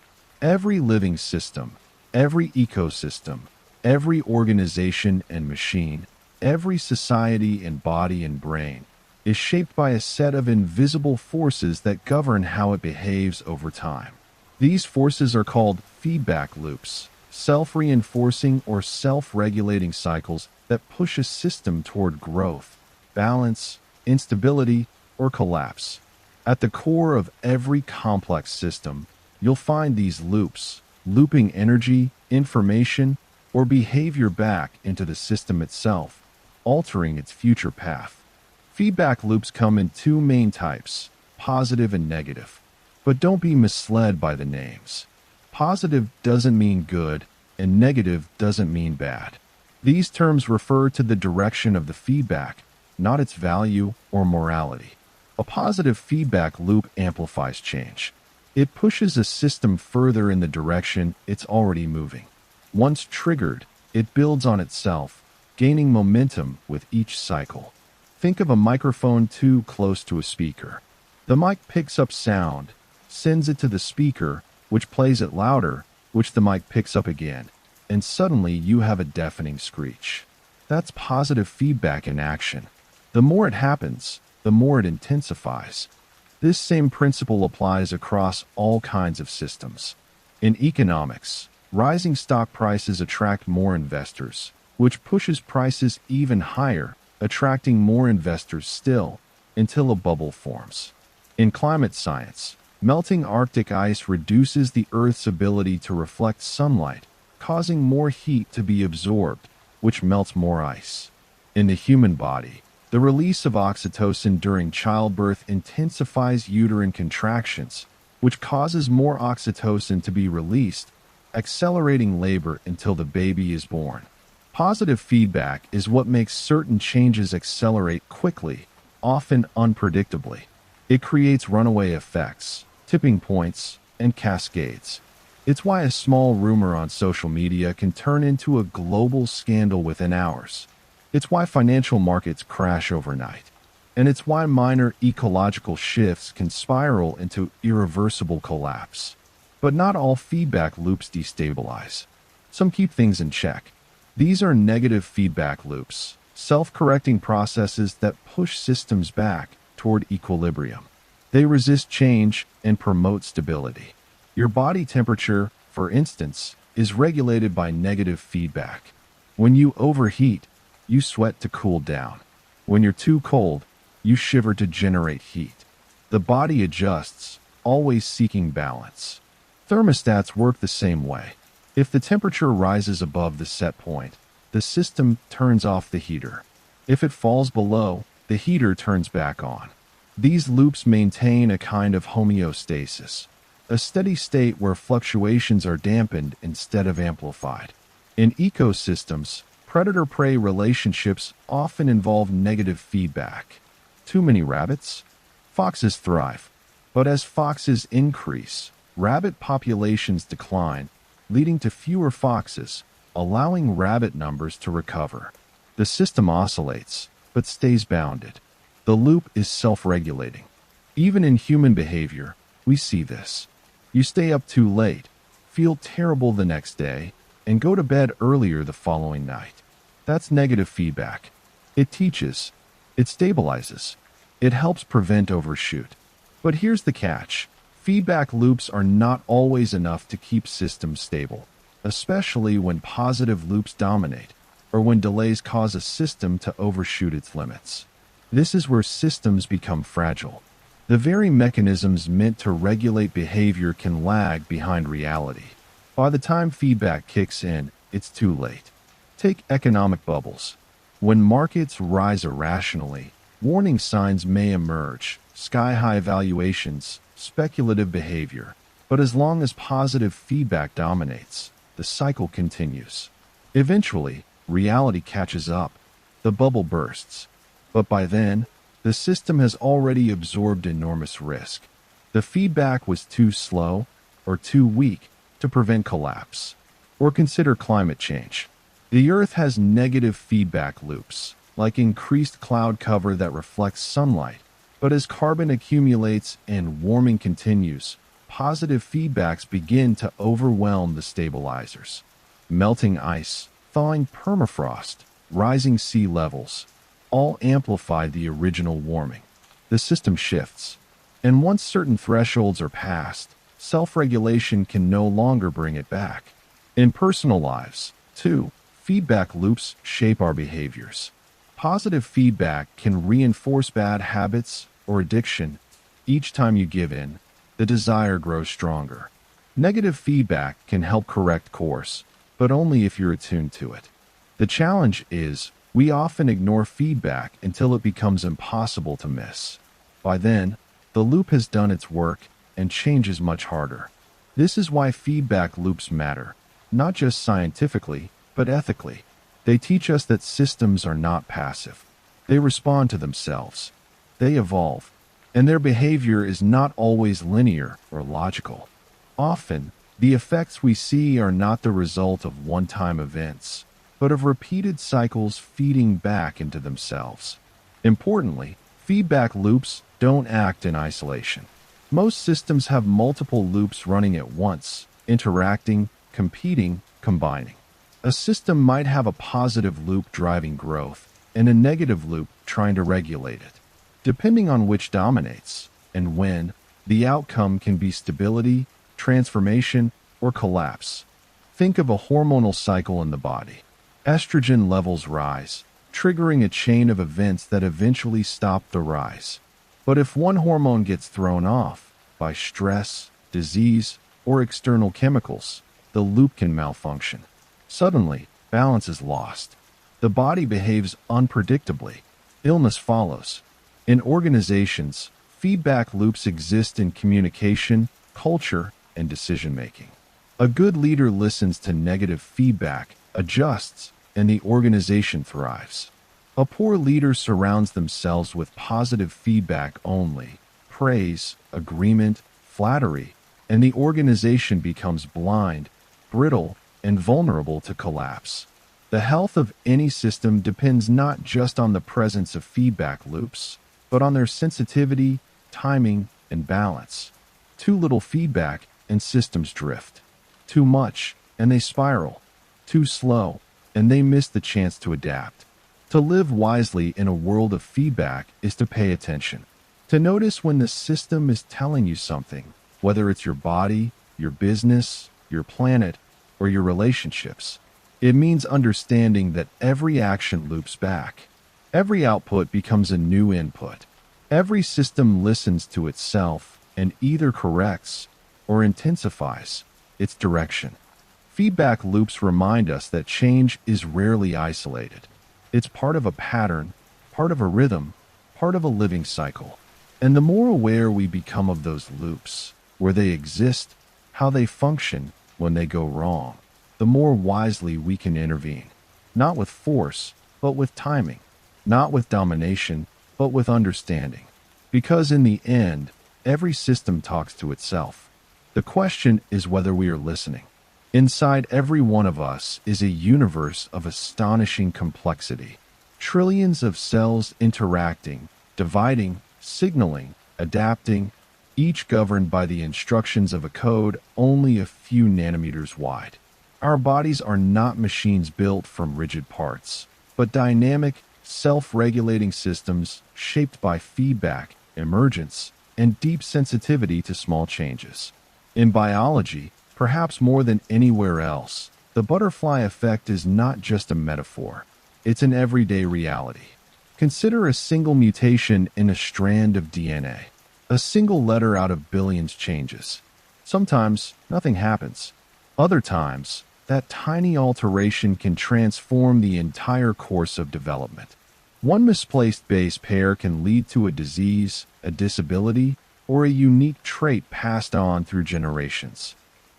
A: Every living system, every ecosystem, every organization and machine, every society and body and brain, is shaped by a set of invisible forces that govern how it behaves over time. These forces are called feedback loops, self-reinforcing or self-regulating cycles that push a system toward growth, balance, instability, or collapse. At the core of every complex system, you'll find these loops, looping energy, information, or behavior back into the system itself, altering its future path. Feedback loops come in two main types, positive and negative. But don't be misled by the names. Positive doesn't mean good, and negative doesn't mean bad. These terms refer to the direction of the feedback, not its value or morality. A positive feedback loop amplifies change. It pushes a system further in the direction it's already moving. Once triggered, it builds on itself, gaining momentum with each cycle. Think of a microphone too close to a speaker. The mic picks up sound, sends it to the speaker, which plays it louder, which the mic picks up again, and suddenly you have a deafening screech. That's positive feedback in action. The more it happens, the more it intensifies. This same principle applies across all kinds of systems. In economics, rising stock prices attract more investors, which pushes prices even higher, attracting more investors still, until a bubble forms. In climate science, melting Arctic ice reduces the Earth's ability to reflect sunlight, causing more heat to be absorbed, which melts more ice. In the human body, the release of oxytocin during childbirth intensifies uterine contractions, which causes more oxytocin to be released, accelerating labor until the baby is born. Positive feedback is what makes certain changes accelerate quickly, often unpredictably. It creates runaway effects, tipping points, and cascades. It's why a small rumor on social media can turn into a global scandal within hours. It's why financial markets crash overnight. And it's why minor ecological shifts can spiral into irreversible collapse. But not all feedback loops destabilize. Some keep things in check. These are negative feedback loops, self-correcting processes that push systems back toward equilibrium. They resist change and promote stability. Your body temperature, for instance, is regulated by negative feedback. When you overheat, you sweat to cool down. When you're too cold, you shiver to generate heat. The body adjusts, always seeking balance. Thermostats work the same way. If the temperature rises above the set point, the system turns off the heater. If it falls below, the heater turns back on. These loops maintain a kind of homeostasis, a steady state where fluctuations are dampened instead of amplified. In ecosystems, predator-prey relationships often involve negative feedback. Too many rabbits? Foxes thrive. But as foxes increase, rabbit populations decline, leading to fewer foxes, allowing rabbit numbers to recover. The system oscillates, but stays bounded. The loop is self-regulating. Even in human behavior, we see this. You stay up too late, feel terrible the next day, and go to bed earlier the following night. That's negative feedback. It teaches. It stabilizes. It helps prevent overshoot. But here's the catch. Feedback loops are not always enough to keep systems stable, especially when positive loops dominate, or when delays cause a system to overshoot its limits. This is where systems become fragile. The very mechanisms meant to regulate behavior can lag behind reality. By the time feedback kicks in, it's too late. Take economic bubbles. When markets rise irrationally, warning signs may emerge: sky-high valuations, speculative behavior. But as long as positive feedback dominates, the cycle continues. Eventually, reality catches up. The bubble bursts. But by then, the system has already absorbed enormous risk. The feedback was too slow or too weak to prevent collapse. Or consider climate change. The Earth has negative feedback loops, like increased cloud cover that reflects sunlight. But as carbon accumulates and warming continues, positive feedbacks begin to overwhelm the stabilizers. Melting ice, thawing permafrost, rising sea levels, all amplify the original warming. The system shifts, and once certain thresholds are passed, self-regulation can no longer bring it back. In personal lives, too, feedback loops shape our behaviors. Positive feedback can reinforce bad habits or addiction. Each time you give in, the desire grows stronger. Negative feedback can help correct course, but only if you're attuned to it. The challenge is, we often ignore feedback until it becomes impossible to miss. By then, the loop has done its work and change is much harder. This is why feedback loops matter, not just scientifically, but ethically. They teach us that systems are not passive. They respond to themselves. They evolve, and their behavior is not always linear or logical. Often, the effects we see are not the result of one-time events, but of repeated cycles feeding back into themselves. Importantly, feedback loops don't act in isolation. Most systems have multiple loops running at once, interacting, competing, combining. A system might have a positive loop driving growth and a negative loop trying to regulate it. Depending on which dominates and when, the outcome can be stability, transformation, or collapse. Think of a hormonal cycle in the body. Estrogen levels rise, triggering a chain of events that eventually stop the rise. But if one hormone gets thrown off by stress, disease, or external chemicals, the loop can malfunction. Suddenly, balance is lost. The body behaves unpredictably. Illness follows. In organizations, feedback loops exist in communication, culture, and decision-making. A good leader listens to negative feedback, adjusts, and the organization thrives. A poor leader surrounds themselves with positive feedback only, praise, agreement, flattery, and the organization becomes blind, brittle, and vulnerable to collapse. The health of any system depends not just on the presence of feedback loops, but on their sensitivity, timing, and balance. Too little feedback, and systems drift. Too much, and they spiral. Too slow, and they miss the chance to adapt. To live wisely in a world of feedback is to pay attention. To notice when the system is telling you something, whether it's your body, your business, your planet, or your relationships. It means understanding that every action loops back. Every output becomes a new input. Every system listens to itself and either corrects or intensifies its direction. Feedback loops remind us that change is rarely isolated. It's part of a pattern, part of a rhythm, part of a living cycle. And the more aware we become of those loops, where they exist, how they function when they go wrong, the more wisely we can intervene. Not with force, but with timing. Not with domination, but with understanding. Because in the end, every system talks to itself. The question is whether we are listening. Inside every one of us is a universe of astonishing complexity. Trillions of cells interacting, dividing, signaling, adapting, each governed by the instructions of a code only a few nanometers wide. Our bodies are not machines built from rigid parts, but dynamic, self-regulating systems shaped by feedback, emergence, and deep sensitivity to small changes. In biology, perhaps more than anywhere else, the butterfly effect is not just a metaphor. It's an everyday reality. Consider a single mutation in a strand of DNA. A single letter out of billions changes. Sometimes nothing happens. Other times, that tiny alteration can transform the entire course of development. One misplaced base pair can lead to a disease, a disability, or a unique trait passed on through generations.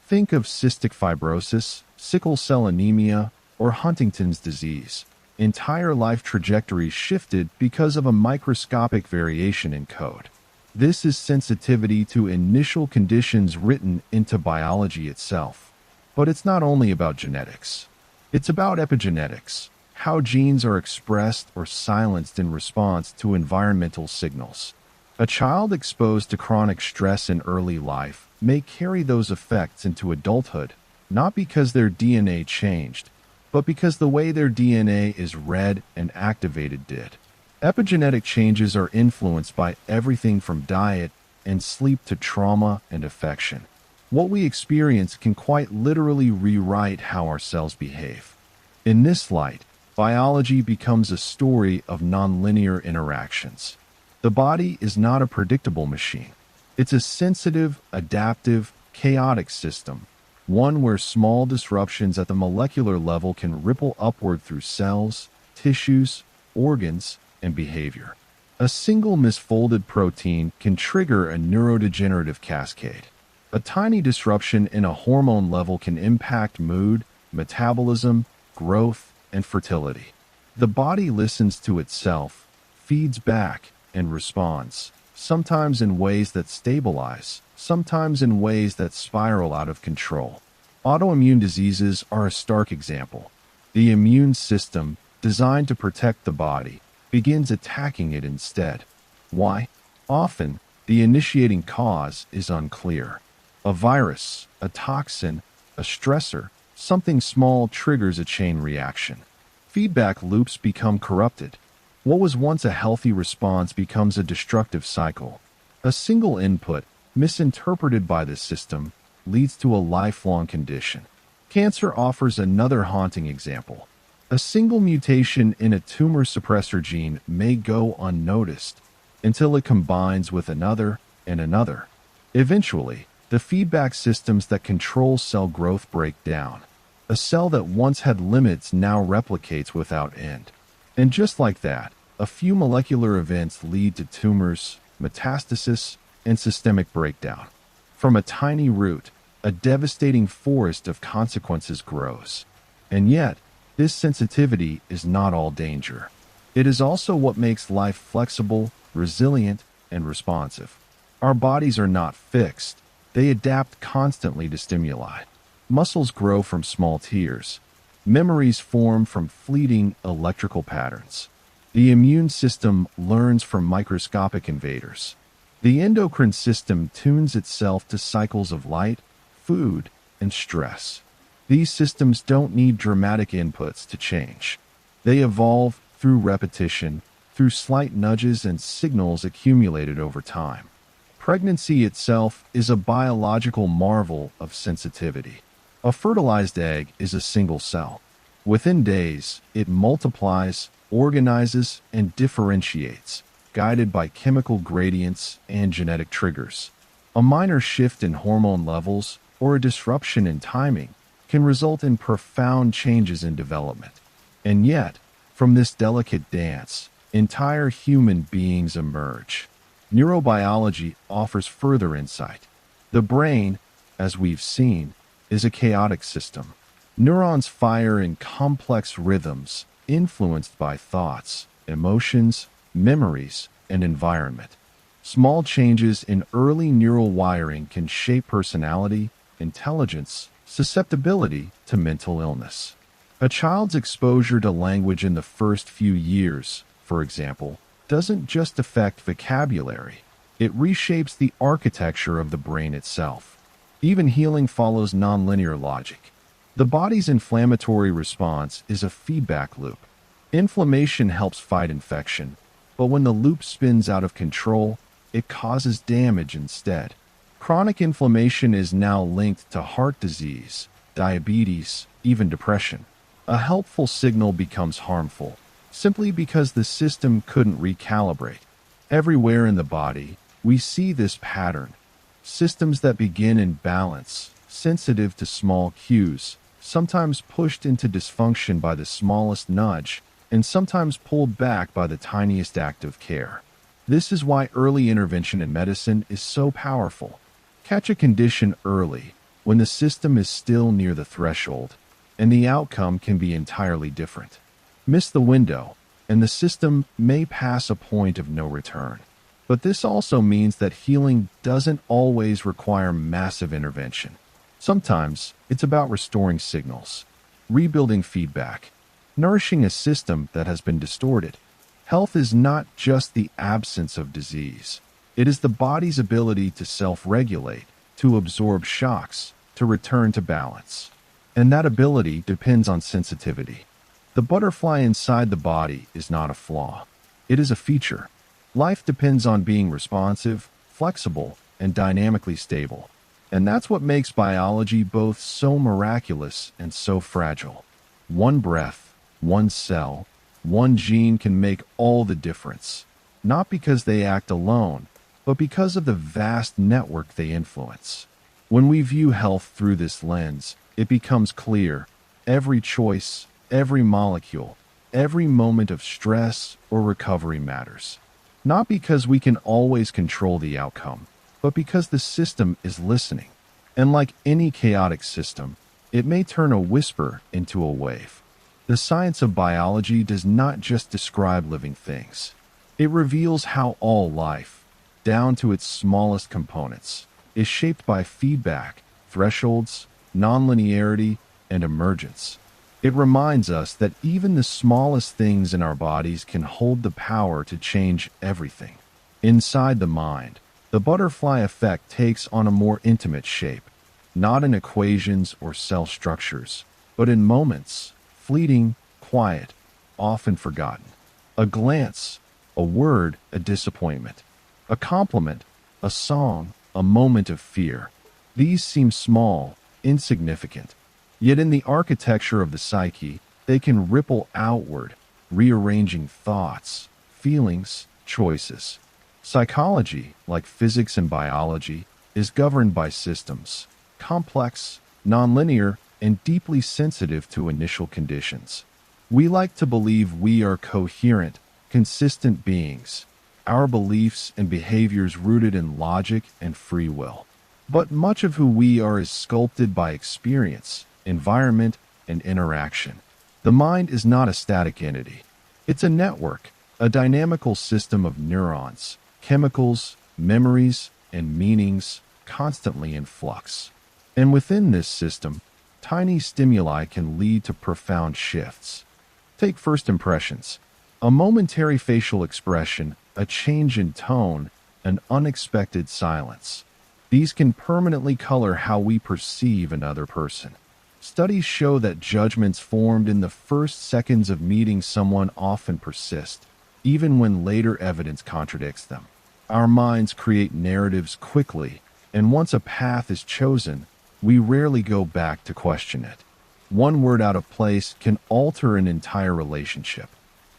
A: Think of cystic fibrosis, sickle cell anemia, or Huntington's disease. Entire life trajectories shifted because of a microscopic variation in code. This is sensitivity to initial conditions written into biology itself. But it's not only about genetics. It's about epigenetics, how genes are expressed or silenced in response to environmental signals. A child exposed to chronic stress in early life may carry those effects into adulthood, not because their DNA changed, but because the way their DNA is read and activated did. Epigenetic changes are influenced by everything from diet and sleep to trauma and affection. What we experience can quite literally rewrite how our cells behave. In this light, biology becomes a story of nonlinear interactions. The body is not a predictable machine. It's a sensitive, adaptive, chaotic system, one where small disruptions at the molecular level can ripple upward through cells, tissues, organs, and behavior. A single misfolded protein can trigger a neurodegenerative cascade. A tiny disruption in a hormone level can impact mood, metabolism, growth, and fertility. The body listens to itself, feeds back, and responds, sometimes in ways that stabilize, sometimes in ways that spiral out of control. Autoimmune diseases are a stark example. The immune system, designed to protect the body, begins attacking it instead. Why? Often, the initiating cause is unclear. A virus, a toxin, a stressor, something small triggers a chain reaction. Feedback loops become corrupted. What was once a healthy response becomes a destructive cycle. A single input, misinterpreted by the system, leads to a lifelong condition. Cancer offers another haunting example. A single mutation in a tumor suppressor gene may go unnoticed until it combines with another and another. Eventually, the feedback systems that control cell growth break down. A cell that once had limits now replicates without end. And just like that, a few molecular events lead to tumors, metastasis, and systemic breakdown. From a tiny root, a devastating forest of consequences grows. And yet, this sensitivity is not all danger. It is also what makes life flexible, resilient, and responsive. Our bodies are not fixed. They adapt constantly to stimuli. Muscles grow from small tears. Memories form from fleeting electrical patterns. The immune system learns from microscopic invaders. The endocrine system tunes itself to cycles of light, food, and stress. These systems don't need dramatic inputs to change. They evolve through repetition, through slight nudges and signals accumulated over time. Pregnancy itself is a biological marvel of sensitivity. A fertilized egg is a single cell. Within days, it multiplies, organizes, and differentiates, guided by chemical gradients and genetic triggers. A minor shift in hormone levels or a disruption in timing can result in profound changes in development. And yet, from this delicate dance, entire human beings emerge. Neurobiology offers further insight. The brain, as we've seen, is a chaotic system. Neurons fire in complex rhythms influenced by thoughts, emotions, memories, and environment. Small changes in early neural wiring can shape personality, intelligence, susceptibility to mental illness. A child's exposure to language in the first few years, for example, doesn't just affect vocabulary, it reshapes the architecture of the brain itself. Even healing follows nonlinear logic. The body's inflammatory response is a feedback loop. Inflammation helps fight infection, but when the loop spins out of control, it causes damage instead. Chronic inflammation is now linked to heart disease, diabetes, even depression. A helpful signal becomes harmful, simply because the system couldn't recalibrate. Everywhere in the body, we see this pattern. Systems that begin in balance, sensitive to small cues, sometimes pushed into dysfunction by the smallest nudge, and sometimes pulled back by the tiniest act of care. This is why early intervention in medicine is so powerful. Catch a condition early, when the system is still near the threshold, and the outcome can be entirely different. Miss the window, and the system may pass a point of no return. But this also means that healing doesn't always require massive intervention. Sometimes it's about restoring signals, rebuilding feedback, nourishing a system that has been distorted. Health is not just the absence of disease. It is the body's ability to self-regulate, to absorb shocks, to return to balance. And that ability depends on sensitivity. The butterfly inside the body is not a flaw. It is a feature. Life depends on being responsive, flexible, and dynamically stable. And that's what makes biology both so miraculous and so fragile. One breath, one cell, one gene can make all the difference. Not because they act alone, but because of the vast network they influence. When we view health through this lens, it becomes clear. Every choice, every molecule, every moment of stress or recovery matters. Not because we can always control the outcome, but because the system is listening. And like any chaotic system, it may turn a whisper into a wave. The science of biology does not just describe living things. It reveals how all life, down to its smallest components, is shaped by feedback, thresholds, nonlinearity, and emergence. It reminds us that even the smallest things in our bodies can hold the power to change everything. Inside the mind, the butterfly effect takes on a more intimate shape, not in equations or cell structures, but in moments, fleeting, quiet, often forgotten. A glance, a word, a disappointment, a compliment, a song, a moment of fear. These seem small, insignificant. Yet in the architecture of the psyche, they can ripple outward, rearranging thoughts, feelings, choices. Psychology, like physics and biology, is governed by systems, complex, nonlinear, and deeply sensitive to initial conditions. We like to believe we are coherent, consistent beings, our beliefs and behaviors rooted in logic and free will. But much of who we are is sculpted by experience, environment, and interaction. The mind is not a static entity. It's a network, a dynamical system of neurons, chemicals, memories, and meanings constantly in flux. And within this system, tiny stimuli can lead to profound shifts. Take first impressions. A momentary facial expression, a change in tone, an unexpected silence. These can permanently color how we perceive another person. Studies show that judgments formed in the first seconds of meeting someone often persist, even when later evidence contradicts them. Our minds create narratives quickly, and once a path is chosen, we rarely go back to question it. One word out of place can alter an entire relationship.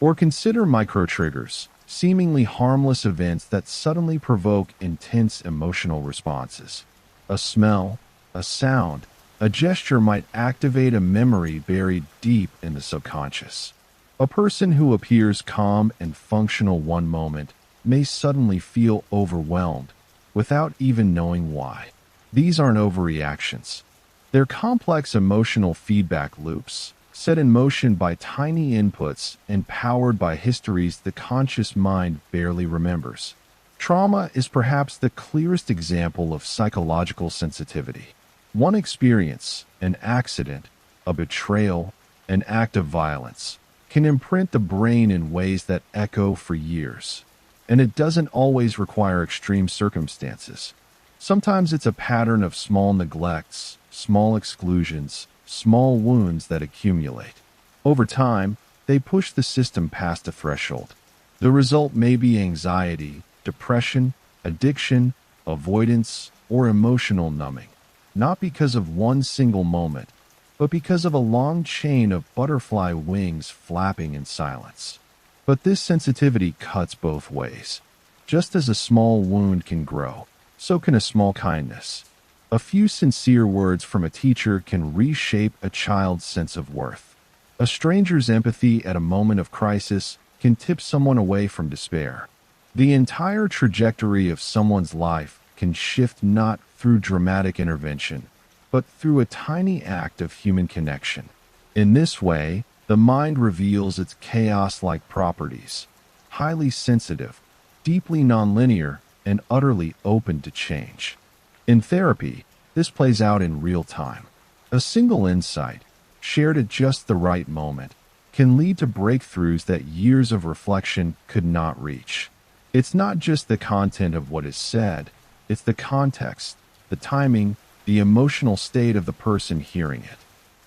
A: Or consider micro-triggers, seemingly harmless events that suddenly provoke intense emotional responses. A smell, a sound, a gesture might activate a memory buried deep in the subconscious. A person who appears calm and functional one moment may suddenly feel overwhelmed without even knowing why. These aren't overreactions. They're complex emotional feedback loops, set in motion by tiny inputs and powered by histories the conscious mind barely remembers. Trauma is perhaps the clearest example of psychological sensitivity. One experience, an accident, a betrayal, an act of violence, can imprint the brain in ways that echo for years. And it doesn't always require extreme circumstances. Sometimes it's a pattern of small neglects, small exclusions, small wounds that accumulate. Over time, they push the system past a threshold. The result may be anxiety, depression, addiction, avoidance, or emotional numbing. Not because of one single moment, but because of a long chain of butterfly wings flapping in silence. But this sensitivity cuts both ways. Just as a small wound can grow, so can a small kindness. A few sincere words from a teacher can reshape a child's sense of worth. A stranger's empathy at a moment of crisis can tip someone away from despair. The entire trajectory of someone's life can shift not through dramatic intervention, but through a tiny act of human connection. In this way, the mind reveals its chaos-like properties, highly sensitive, deeply nonlinear, and utterly open to change. In therapy, this plays out in real time. A single insight, shared at just the right moment, can lead to breakthroughs that years of reflection could not reach. It's not just the content of what is said, it's the context, the timing, the emotional state of the person hearing it.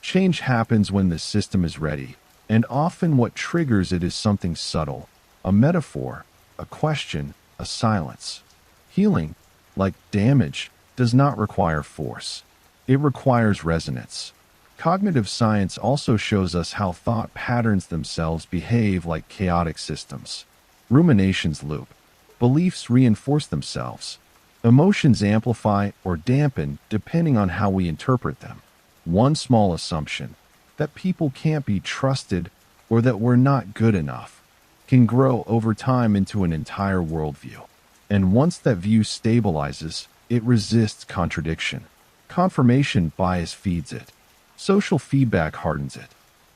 A: Change happens when the system is ready, and often what triggers it is something subtle, a metaphor, a question, a silence. Healing, like damage, does not require force. It requires resonance. Cognitive science also shows us how thought patterns themselves behave like chaotic systems. Ruminations loop. Beliefs reinforce themselves. Emotions amplify or dampen depending on how we interpret them. One small assumption, that people can't be trusted or that we're not good enough, can grow over time into an entire worldview. And once that view stabilizes, it resists contradiction. Confirmation bias feeds it. Social feedback hardens it.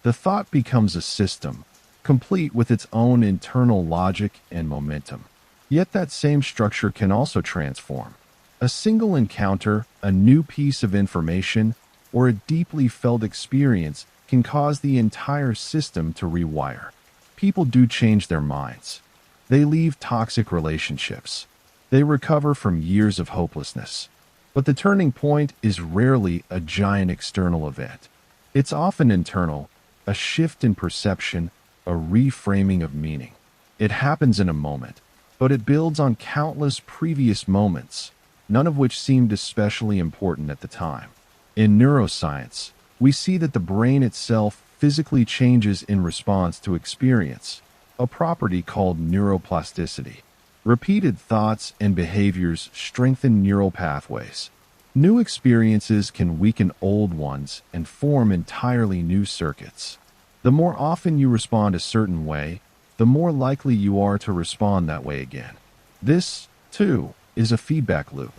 A: The thought becomes a system, complete with its own internal logic and momentum. Yet that same structure can also transform. A single encounter, a new piece of information, or a deeply felt experience can cause the entire system to rewire. People do change their minds. They leave toxic relationships. They recover from years of hopelessness. But the turning point is rarely a giant external event. It's often internal, a shift in perception, a reframing of meaning. It happens in a moment, but it builds on countless previous moments, none of which seemed especially important at the time. In neuroscience, we see that the brain itself physically changes in response to experience, a property called neuroplasticity. Repeated thoughts and behaviors strengthen neural pathways. New experiences can weaken old ones and form entirely new circuits. The more often you respond a certain way, the more likely you are to respond that way again. This, too, is a feedback loop,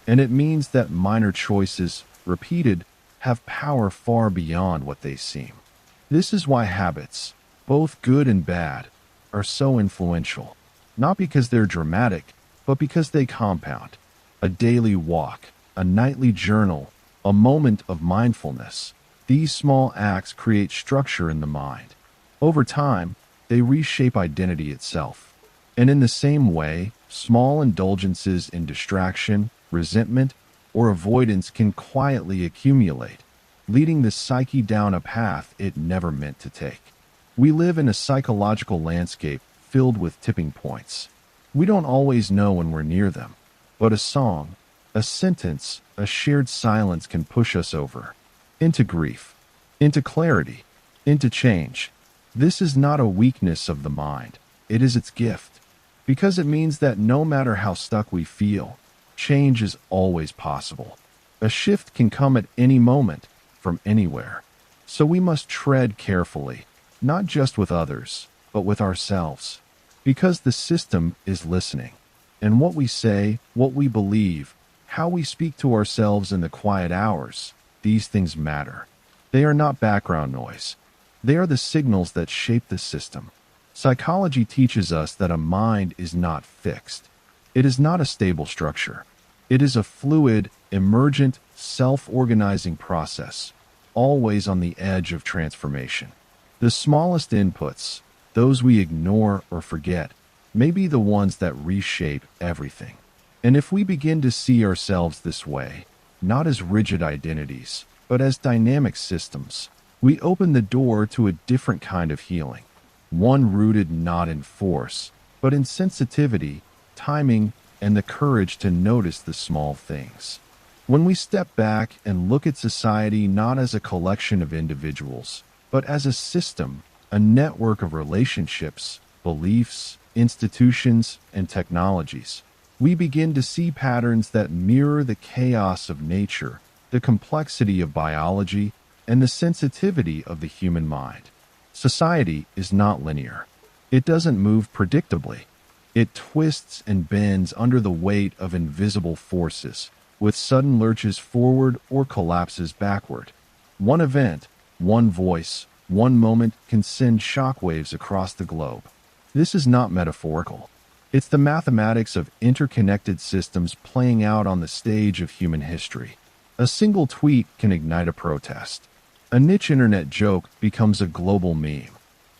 A: and it means that minor choices, repeated, have power far beyond what they seem. This is why habits, both good and bad, are so influential. Not because they're dramatic, but because they compound. A daily walk, a nightly journal, a moment of mindfulness. These small acts create structure in the mind. Over time, they reshape identity itself. And in the same way, small indulgences in distraction, resentment, or avoidance can quietly accumulate. leading the psyche down a path it never meant to take. We live in a psychological landscape filled with tipping points. We don't always know when we're near them, but a song, a sentence, a shared silence can push us over. Into grief, into clarity, into change. This is not a weakness of the mind. It is its gift. Because it means that no matter how stuck we feel, change is always possible. A shift can come at any moment, from anywhere. So we must tread carefully, not just with others, but with ourselves. Because the system is listening. And what we say, what we believe, how we speak to ourselves in the quiet hours, these things matter. They are not background noise. They are the signals that shape the system. Psychology teaches us that a mind is not fixed. It is not a stable structure. It is a fluid, emergent, self-organizing process, always on the edge of transformation. The smallest inputs, those we ignore or forget, may be the ones that reshape everything. And if we begin to see ourselves this way, not as rigid identities, but as dynamic systems, we open the door to a different kind of healing. One rooted not in force, but in sensitivity, timing, and the courage to notice the small things. When we step back and look at society not as a collection of individuals, but as a system, a network of relationships, beliefs, institutions, and technologies, we begin to see patterns that mirror the chaos of nature, the complexity of biology, and the sensitivity of the human mind. Society is not linear. It doesn't move predictably. It twists and bends under the weight of invisible forces, with sudden lurches forward or collapses backward. One event, one voice, one moment can send shockwaves across the globe. This is not metaphorical. It's the mathematics of interconnected systems playing out on the stage of human history. A single tweet can ignite a protest. A niche internet joke becomes a global meme.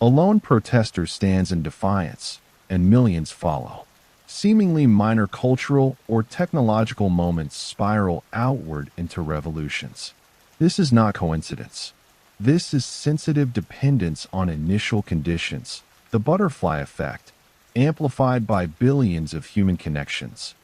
A: A lone protester stands in defiance, and millions follow. Seemingly minor cultural or technological moments spiral outward into revolutions. This is not coincidence. This is sensitive dependence on initial conditions, the butterfly effect, amplified by billions of human connections.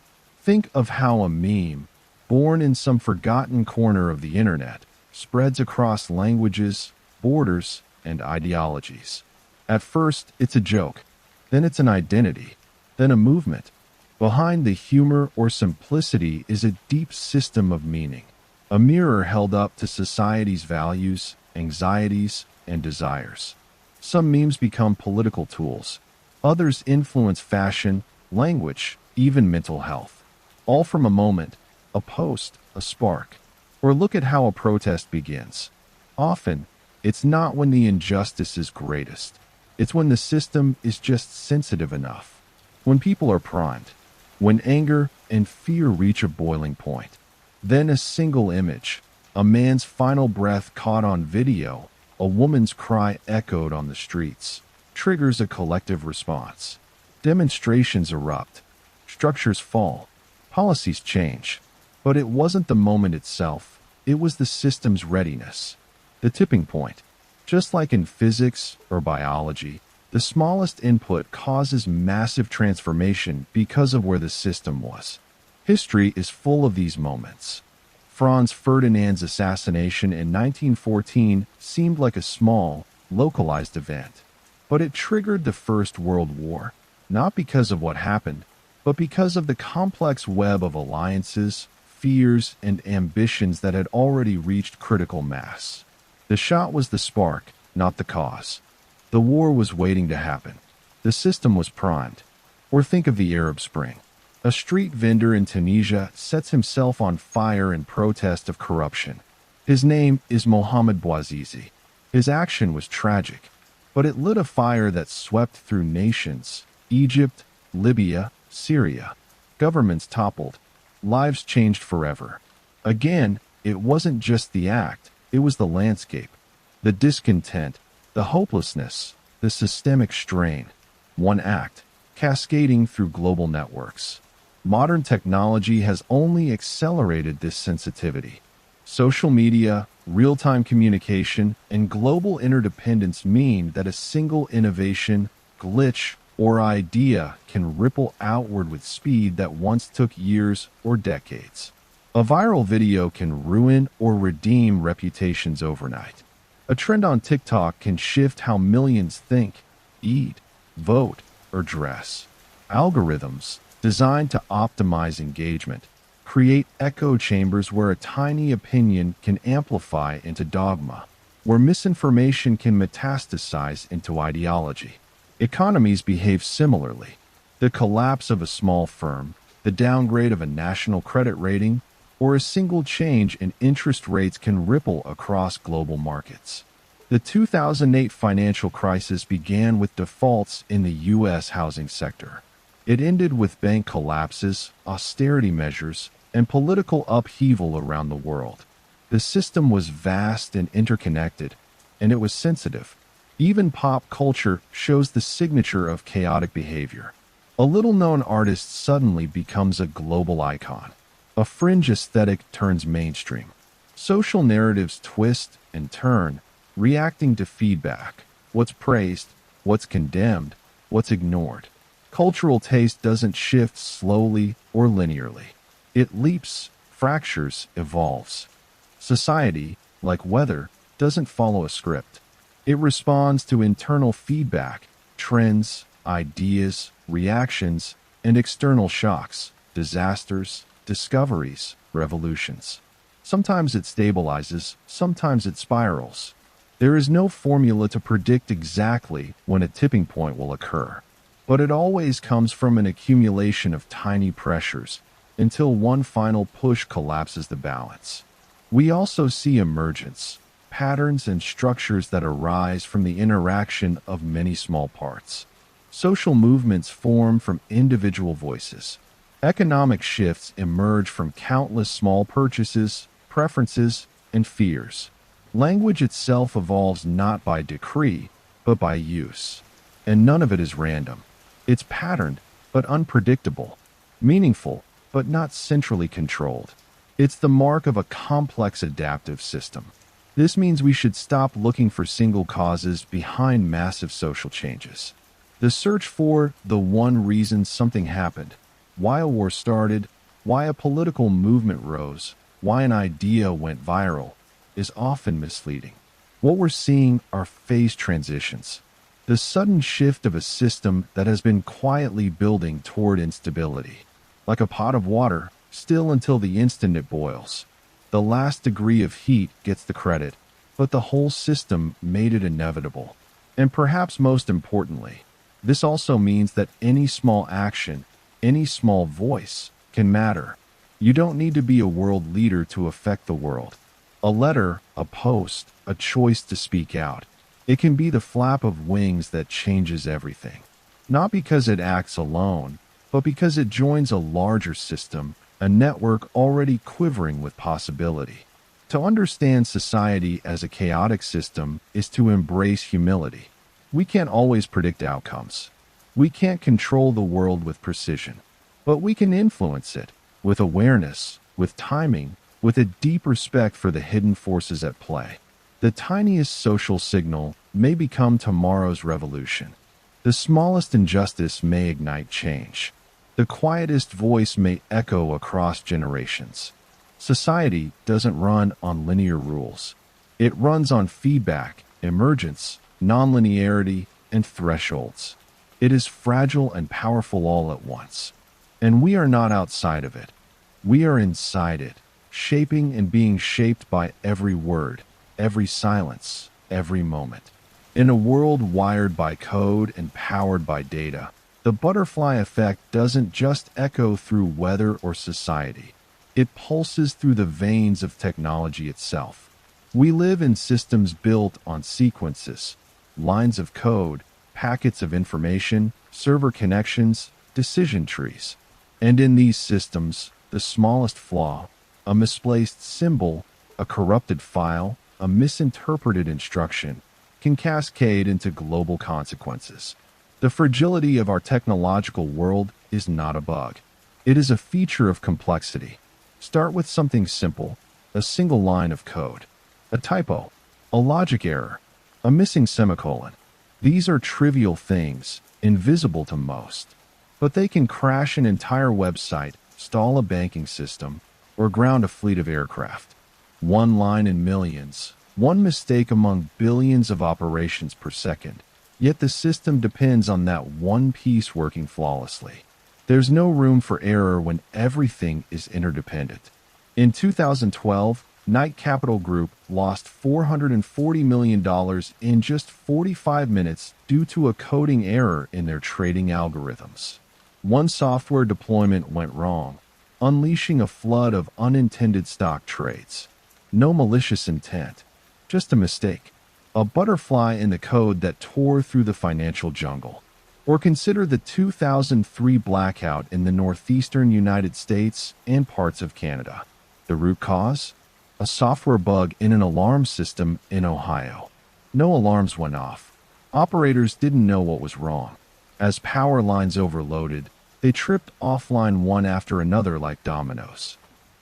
A: Think of how a meme, born in some forgotten corner of the internet, spreads across languages, borders, and ideologies. At first, it's a joke. Then it's an identity. Then a movement. Behind the humor or simplicity is a deep system of meaning. A mirror held up to society's values, anxieties, and desires. Some memes become political tools. Others influence fashion, language, even mental health. All from a moment, a post, a spark. Or look at how a protest begins. Often, it's not when the injustice is greatest. It's when the system is just sensitive enough. When people are primed. When anger and fear reach a boiling point. Then a single image, a man's final breath caught on video, a woman's cry echoed on the streets, triggers a collective response. Demonstrations erupt. Structures fall. Policies change. But it wasn't the moment itself. It was the system's readiness. The tipping point. Just like in physics or biology, the smallest input causes massive transformation because of where the system was. History is full of these moments. Franz Ferdinand's assassination in 1914 seemed like a small, localized event. But it triggered the First World War, not because of what happened, but because of the complex web of alliances, fears, and ambitions that had already reached critical mass. The shot was the spark, not the cause. The war was waiting to happen. The system was primed. Or think of the Arab Spring. A street vendor in Tunisia sets himself on fire in protest of corruption. His name is Mohamed Bouazizi. His action was tragic, but it lit a fire that swept through nations: Egypt, Libya, Syria. Governments toppled. Lives changed forever. Again, it wasn't just the act, it was the landscape. The discontent, the hopelessness, the systemic strain. One act, cascading through global networks. Modern technology has only accelerated this sensitivity. Social media, real-time communication, and global interdependence mean that a single innovation, glitch, or idea can ripple outward with speed that once took years or decades. A viral video can ruin or redeem reputations overnight. A trend on TikTok can shift how millions think, eat, vote, or dress. Algorithms, designed to optimize engagement, create echo chambers where a tiny opinion can amplify into dogma, where misinformation can metastasize into ideology. Economies behave similarly. The collapse of a small firm, the downgrade of a national credit rating, or a single change in interest rates can ripple across global markets. The 2008 financial crisis began with defaults in the U.S. housing sector. It ended with bank collapses, austerity measures, and political upheaval around the world. The system was vast and interconnected, and it was sensitive. Even pop culture shows the signature of chaotic behavior. A little-known artist suddenly becomes a global icon. A fringe aesthetic turns mainstream. Social narratives twist and turn, reacting to feedback. What's praised, what's condemned, what's ignored. Cultural taste doesn't shift slowly or linearly. It leaps, fractures, evolves. Society, like weather, doesn't follow a script. It responds to internal feedback, trends, ideas, reactions, and external shocks, disasters, discoveries, revolutions. Sometimes it stabilizes, sometimes it spirals. There is no formula to predict exactly when a tipping point will occur, but it always comes from an accumulation of tiny pressures until one final push collapses the balance. We also see emergence, patterns and structures that arise from the interaction of many small parts. Social movements form from individual voices. Economic shifts emerge from countless small purchases, preferences, and fears. Language itself evolves not by decree, but by use. And none of it is random. It's patterned, but unpredictable. Meaningful, but not centrally controlled. It's the mark of a complex adaptive system. This means we should stop looking for single causes behind massive social changes. The search for the one reason something happened, why a war started, why a political movement rose, why an idea went viral, is often misleading. What we're seeing are phase transitions. The sudden shift of a system that has been quietly building toward instability. Like a pot of water, still until the instant it boils. The last degree of heat gets the credit, but the whole system made it inevitable. And perhaps most importantly, this also means that any small action, any small voice, can matter. You don't need to be a world leader to affect the world. A letter, a post, a choice to speak out. It can be the flap of wings that changes everything. Not because it acts alone, but because it joins a larger system, a network already quivering with possibility. To understand society as a chaotic system is to embrace humility. We can't always predict outcomes. We can't control the world with precision, but we can influence it with awareness, with timing, with a deep respect for the hidden forces at play. The tiniest social signal may become tomorrow's revolution. The smallest injustice may ignite change. The quietest voice may echo across generations. Society doesn't run on linear rules. It runs on feedback, emergence, nonlinearity, and thresholds. It is fragile and powerful all at once. And we are not outside of it. We are inside it, shaping and being shaped by every word, every silence, every moment. In a world wired by code and powered by data, the butterfly effect doesn't just echo through weather or society. It pulses through the veins of technology itself. We live in systems built on sequences, lines of code, packets of information, server connections, decision trees. And in these systems, the smallest flaw, a misplaced symbol, a corrupted file, a misinterpreted instruction, can cascade into global consequences. The fragility of our technological world is not a bug. It is a feature of complexity. Start with something simple. a single line of code, a typo, a logic error, a missing semicolon. These are trivial things, invisible to most, but they can crash an entire website, stall a banking system, or ground a fleet of aircraft. One line in millions, one mistake among billions of operations per second, yet the system depends on that one piece working flawlessly. There's no room for error when everything is interdependent. In 2012, Knight Capital Group lost $440 million in just 45 minutes due to a coding error in their trading algorithms. One software deployment went wrong, unleashing a flood of unintended stock trades. No malicious intent, just a mistake. A butterfly in the code that tore through the financial jungle. Or consider the 2003 blackout in the northeastern United States and parts of Canada. The root cause? A software bug in an alarm system in Ohio. No alarms went off. Operators didn't know what was wrong. As power lines overloaded, they tripped offline one after another like dominoes.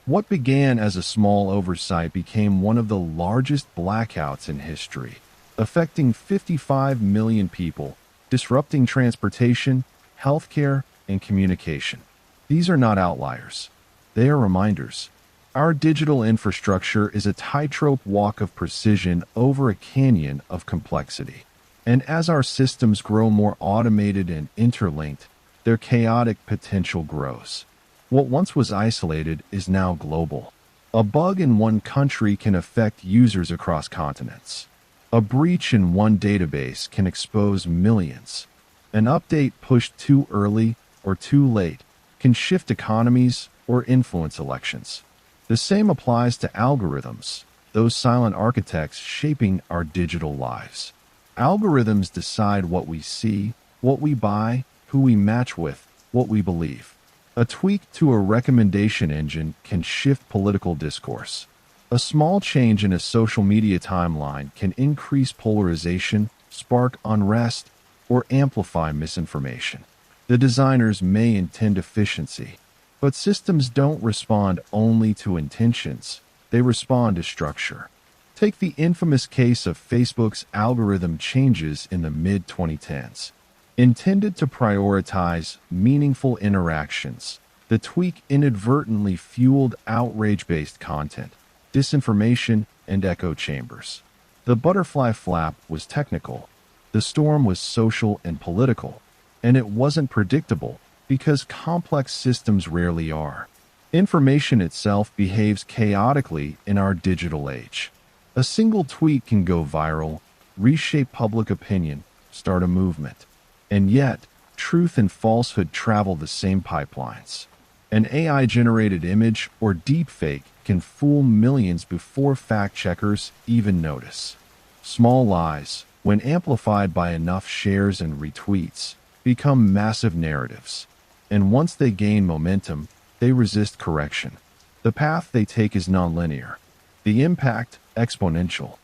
A: What began as a small oversight became one of the largest blackouts in history, affecting 55 million people, disrupting transportation, healthcare, and communication. These are not outliers. They are reminders. Our digital infrastructure is a tightrope walk of precision over a canyon of complexity. And as our systems grow more automated and interlinked, their chaotic potential grows. What once was isolated is now global. A bug in one country can affect users across continents. A breach in one database can expose millions. An update pushed too early or too late can shift economies or influence elections. The same applies to algorithms, those silent architects shaping our digital lives. Algorithms decide what we see, what we buy, who we match with, what we believe. A tweak to a recommendation engine can shift political discourse. A small change in a social media timeline can increase polarization, spark unrest, or amplify misinformation. The designers may intend efficiency, but systems don't respond only to intentions, they respond to structure. Take the infamous case of Facebook's algorithm changes in the mid-2010s. Intended to prioritize meaningful interactions, the tweak inadvertently fueled outrage-based content, disinformation, and echo chambers. The butterfly flap was technical, the storm was social and political, and it wasn't predictable because complex systems rarely are. Information itself behaves chaotically in our digital age. A single tweet can go viral, reshape public opinion, start a movement. And yet, truth and falsehood travel the same pipelines. An AI-generated image or deepfake can fool millions before fact-checkers even notice. Small lies, when amplified by enough shares and retweets, become massive narratives. And once they gain momentum, they resist correction. The path they take is nonlinear. The impact, exponential.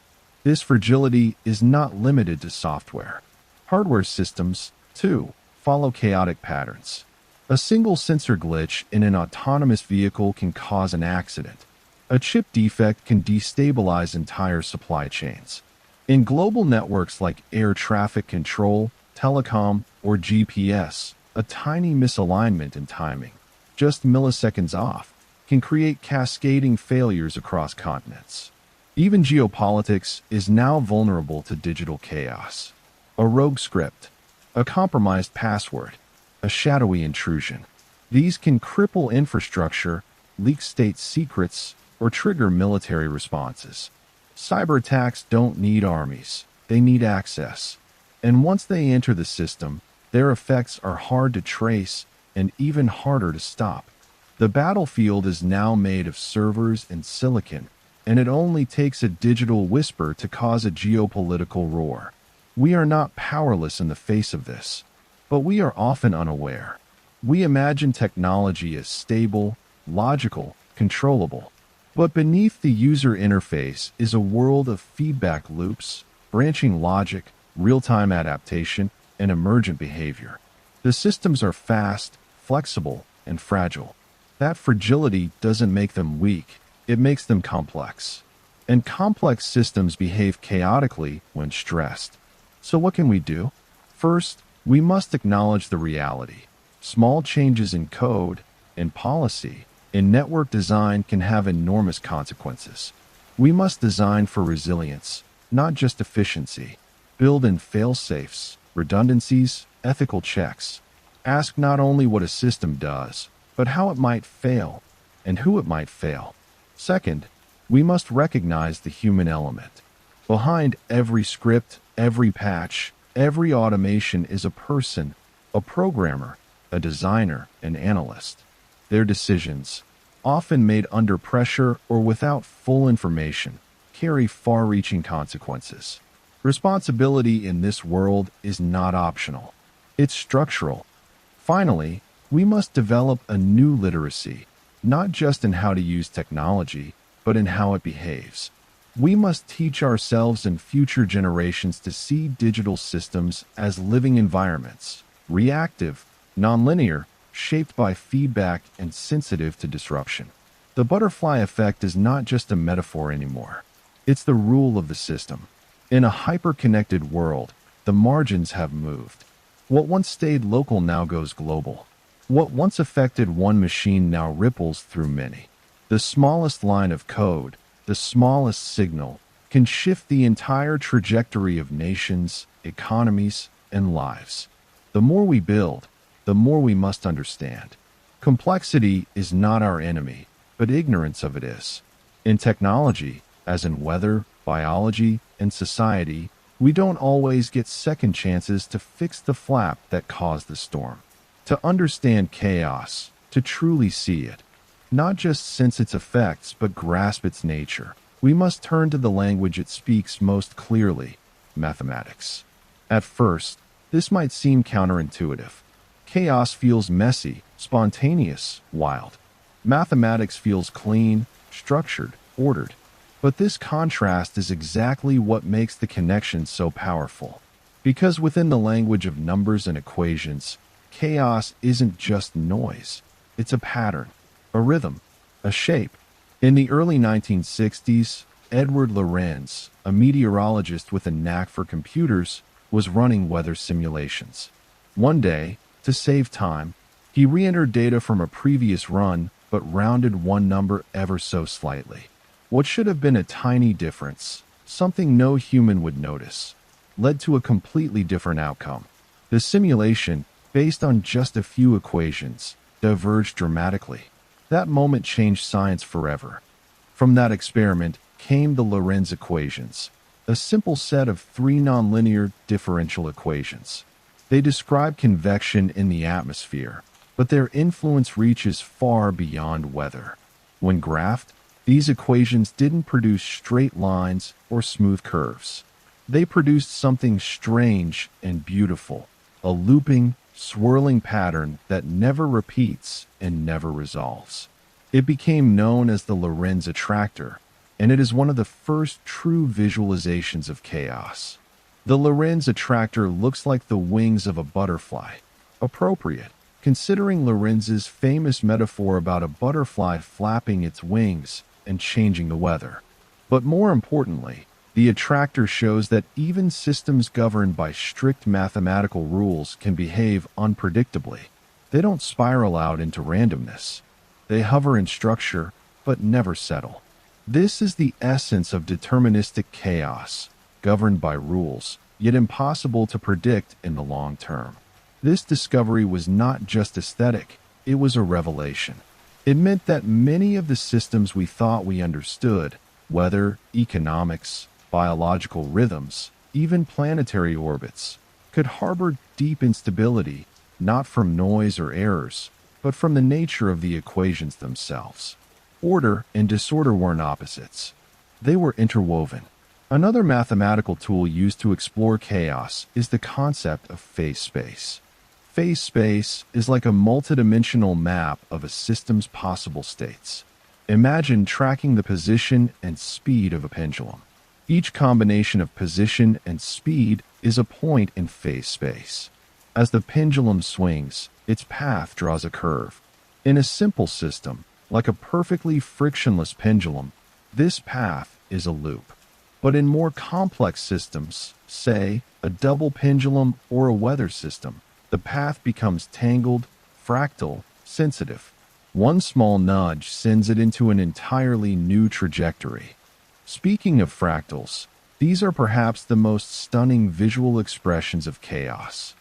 A: This fragility is not limited to software. Hardware systems, too, follow chaotic patterns. A single sensor glitch in an autonomous vehicle can cause an accident. A chip defect can destabilize entire supply chains. In global networks like air traffic control, telecom, or GPS, a tiny misalignment in timing, just milliseconds off, can create cascading failures across continents. Even geopolitics is now vulnerable to digital chaos. A rogue script, a compromised password, a shadowy intrusion. These can cripple infrastructure, leak state secrets, or trigger military responses. Cyber attacks don't need armies, they need access. And once they enter the system, their effects are hard to trace and even harder to stop. The battlefield is now made of servers and silicon, and it only takes a digital whisper to cause a geopolitical roar. We are not powerless in the face of this, but we are often unaware. We imagine technology as stable, logical, controllable. But beneath the user interface is a world of feedback loops, branching logic, real-time adaptation, and emergent behavior. The systems are fast, flexible, and fragile. That fragility doesn't make them weak, it makes them complex. And complex systems behave chaotically when stressed. So what can we do? First, we must acknowledge the reality. Small changes in code, in policy, in network design can have enormous consequences. We must design for resilience, not just efficiency. Build in fail-safes, redundancies, ethical checks. Ask not only what a system does, but how it might fail and who it might fail. Second, we must recognize the human element. Behind every script, every patch, every automation is a person, a programmer, a designer, an analyst. Their decisions, often made under pressure or without full information, carry far-reaching consequences. Responsibility in this world is not optional. It's structural. Finally, we must develop a new literacy, not just in how to use technology, but in how it behaves. We must teach ourselves and future generations to see digital systems as living environments, reactive, nonlinear, shaped by feedback and sensitive to disruption. The butterfly effect is not just a metaphor anymore. It's the rule of the system. In a hyper-connected world, the margins have moved. What once stayed local now goes global. What once affected one machine now ripples through many. The smallest line of code, the smallest signal, can shift the entire trajectory of nations, economies, and lives. The more we build, the more we must understand. Complexity is not our enemy, but ignorance of it is. In technology, as in weather, biology, and society, we don't always get second chances to fix the flap that caused the storm. To understand chaos, to truly see it, not just sense its effects but grasp its nature, we must turn to the language it speaks most clearly, mathematics. At first, this might seem counterintuitive. Chaos feels messy, spontaneous, wild. Mathematics feels clean, structured, ordered. But this contrast is exactly what makes the connection so powerful. Because within the language of numbers and equations, chaos isn't just noise. It's a pattern, a rhythm, a shape. In the early 1960s, Edward Lorenz, a meteorologist with a knack for computers, was running weather simulations. One day, to save time, he re-entered data from a previous run but rounded one number ever so slightly. What should have been a tiny difference, something no human would notice, led to a completely different outcome. The simulation, based on just a few equations, diverged dramatically. That moment changed science forever. From that experiment came the Lorenz equations, a simple set of three nonlinear differential equations. They describe convection in the atmosphere, but their influence reaches far beyond weather. When graphed, these equations didn't produce straight lines or smooth curves. They produced something strange and beautiful, a looping, swirling pattern that never repeats and never resolves. It became known as the Lorenz attractor, and it is one of the first true visualizations of chaos. The Lorenz attractor looks like the wings of a butterfly. Appropriate, considering Lorenz's famous metaphor about a butterfly flapping its wings and changing the weather. But more importantly, the attractor shows that even systems governed by strict mathematical rules can behave unpredictably. They don't spiral out into randomness. They hover in structure, but never settle. This is the essence of deterministic chaos, governed by rules, yet impossible to predict in the long term. This discovery was not just aesthetic, it was a revelation. It meant that many of the systems we thought we understood, weather, economics, biological rhythms, even planetary orbits, could harbor deep instability, not from noise or errors, but from the nature of the equations themselves. Order and disorder weren't opposites. They were interwoven. Another mathematical tool used to explore chaos is the concept of phase space. Phase space is like a multidimensional map of a system's possible states. Imagine tracking the position and speed of a pendulum. Each combination of position and speed is a point in phase space. As the pendulum swings, its path draws a curve. In a simple system, Like a perfectly frictionless pendulum, this path is a loop. But in more complex systems, say a double pendulum or a weather system, the path becomes tangled, fractal, sensitive. One small nudge sends it into an entirely new trajectory. Speaking of fractals, these are perhaps the most stunning visual expressions of chaos.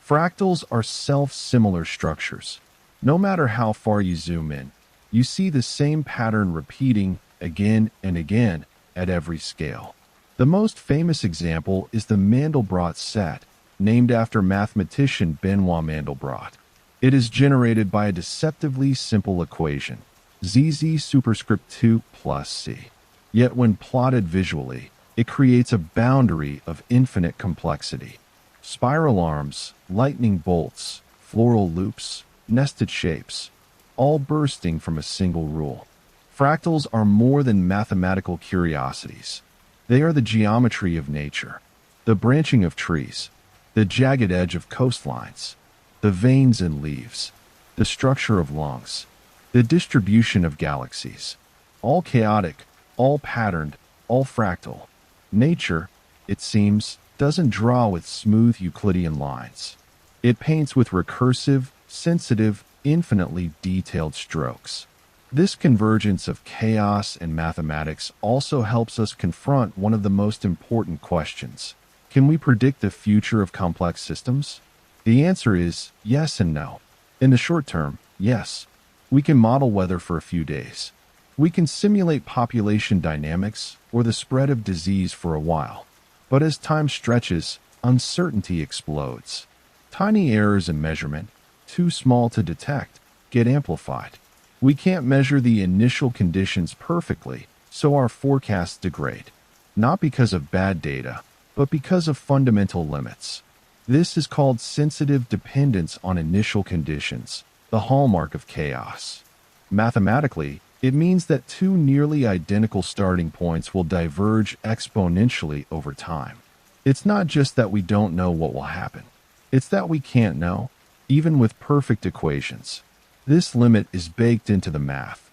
A: Fractals are self-similar structures. No matter how far you zoom in, you see the same pattern repeating again and again at every scale. The most famous example is the Mandelbrot set, named after mathematician Benoit Mandelbrot. It is generated by a deceptively simple equation, ZZ superscript 2 plus C. Yet when plotted visually, it creates a boundary of infinite complexity. Spiral arms, lightning bolts, floral loops, nested shapes, all bursting from a single rule. Fractals are more than mathematical curiosities. They are the geometry of nature, the branching of trees, the jagged edge of coastlines, the veins in leaves, the structure of lungs, the distribution of galaxies. All chaotic, all patterned, all fractal. Nature, it seems, doesn't draw with smooth Euclidean lines. It paints with recursive, sensitive, infinitely detailed strokes. This convergence of chaos and mathematics also helps us confront one of the most important questions. Can we predict the future of complex systems? The answer is yes and no. In the short term, yes. We can model weather for a few days. We can simulate population dynamics or the spread of disease for a while. But as time stretches, uncertainty explodes. Tiny errors in measurement, too small to detect, get amplified. We can't measure the initial conditions perfectly, so our forecasts degrade. Not because of bad data, but because of fundamental limits. This is called sensitive dependence on initial conditions, the hallmark of chaos. Mathematically, it means that two nearly identical starting points will diverge exponentially over time. It's not just that we don't know what will happen. It's that we can't know, even with perfect equations. This limit is baked into the math.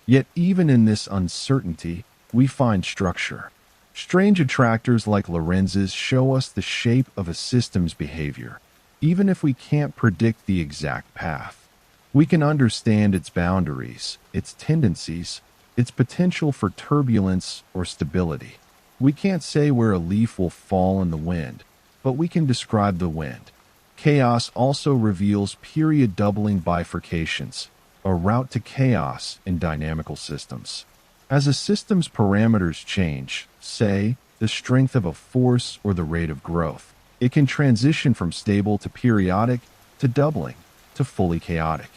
A: Yet even in this uncertainty, we find structure. Strange attractors like Lorenz's show us the shape of a system's behavior, even if we can't predict the exact path. We can understand its boundaries, its tendencies, its potential for turbulence or stability. We can't say where a leaf will fall in the wind, but we can describe the wind. Chaos also reveals period-doubling bifurcations, a route to chaos in dynamical systems. As a system's parameters change, say, the strength of a force or the rate of growth, it can transition from stable to periodic, to doubling, to fully chaotic.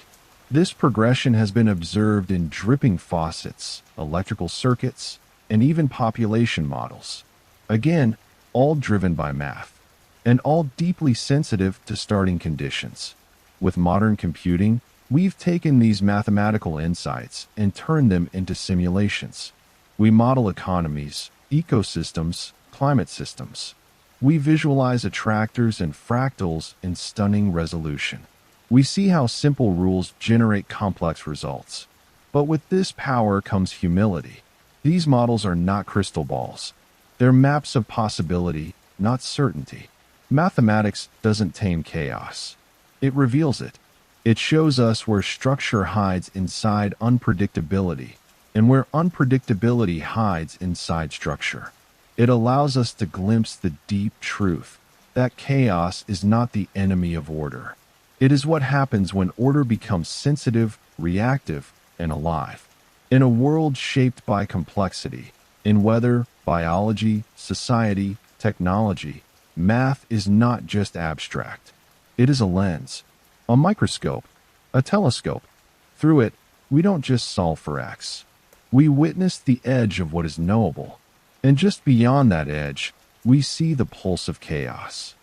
A: This progression has been observed in dripping faucets, electrical circuits, and even population models. Again, all driven by math, and all deeply sensitive to starting conditions. With modern computing, we've taken these mathematical insights and turned them into simulations. We model economies, ecosystems, climate systems. We visualize attractors and fractals in stunning resolution. We see how simple rules generate complex results. But with this power comes humility. These models are not crystal balls. They're maps of possibility, not certainty. Mathematics doesn't tame chaos. It reveals it. It shows us where structure hides inside unpredictability, and where unpredictability hides inside structure. It allows us to glimpse the deep truth that chaos is not the enemy of order. It is what happens when order becomes sensitive, reactive, and alive. In a world shaped by complexity, in weather, biology, society, technology, math is not just abstract. It is a lens, a microscope, a telescope. Through it, we don't just solve for X. We witness the edge of what is knowable. And just beyond that edge, we see the pulse of chaos.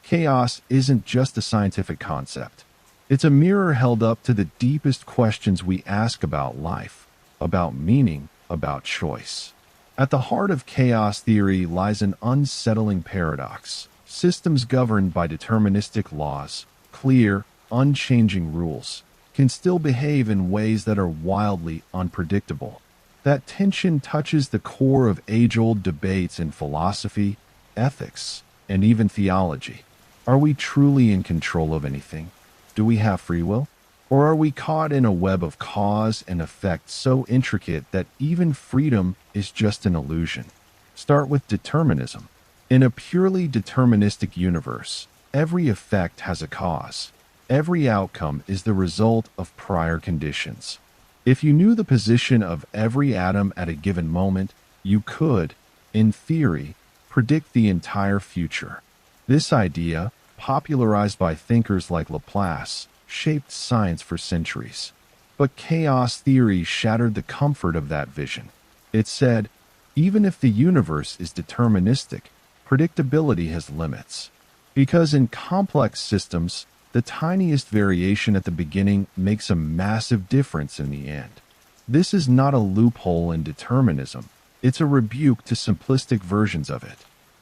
A: Chaos isn't just a scientific concept. It's a mirror held up to the deepest questions we ask about life, about meaning, about choice. At the heart of chaos theory lies an unsettling paradox. Systems governed by deterministic laws, clear, unchanging rules. can still behave in ways that are wildly unpredictable. That tension touches the core of age-old debates in philosophy, ethics, and even theology. Are we truly in control of anything? Do we have free will? Or are we caught in a web of cause and effect so intricate that even freedom is just an illusion? Start with determinism. In a purely deterministic universe, every effect has a cause. Every outcome is the result of prior conditions. If you knew the position of every atom at a given moment, you could, in theory, predict the entire future. This idea, popularized by thinkers like Laplace, shaped science for centuries. But chaos theory shattered the comfort of that vision. It said, even if the universe is deterministic, predictability has limits. Because in complex systems, the tiniest variation at the beginning makes a massive difference in the end. This is not a loophole in determinism. It's a rebuke to simplistic versions of it.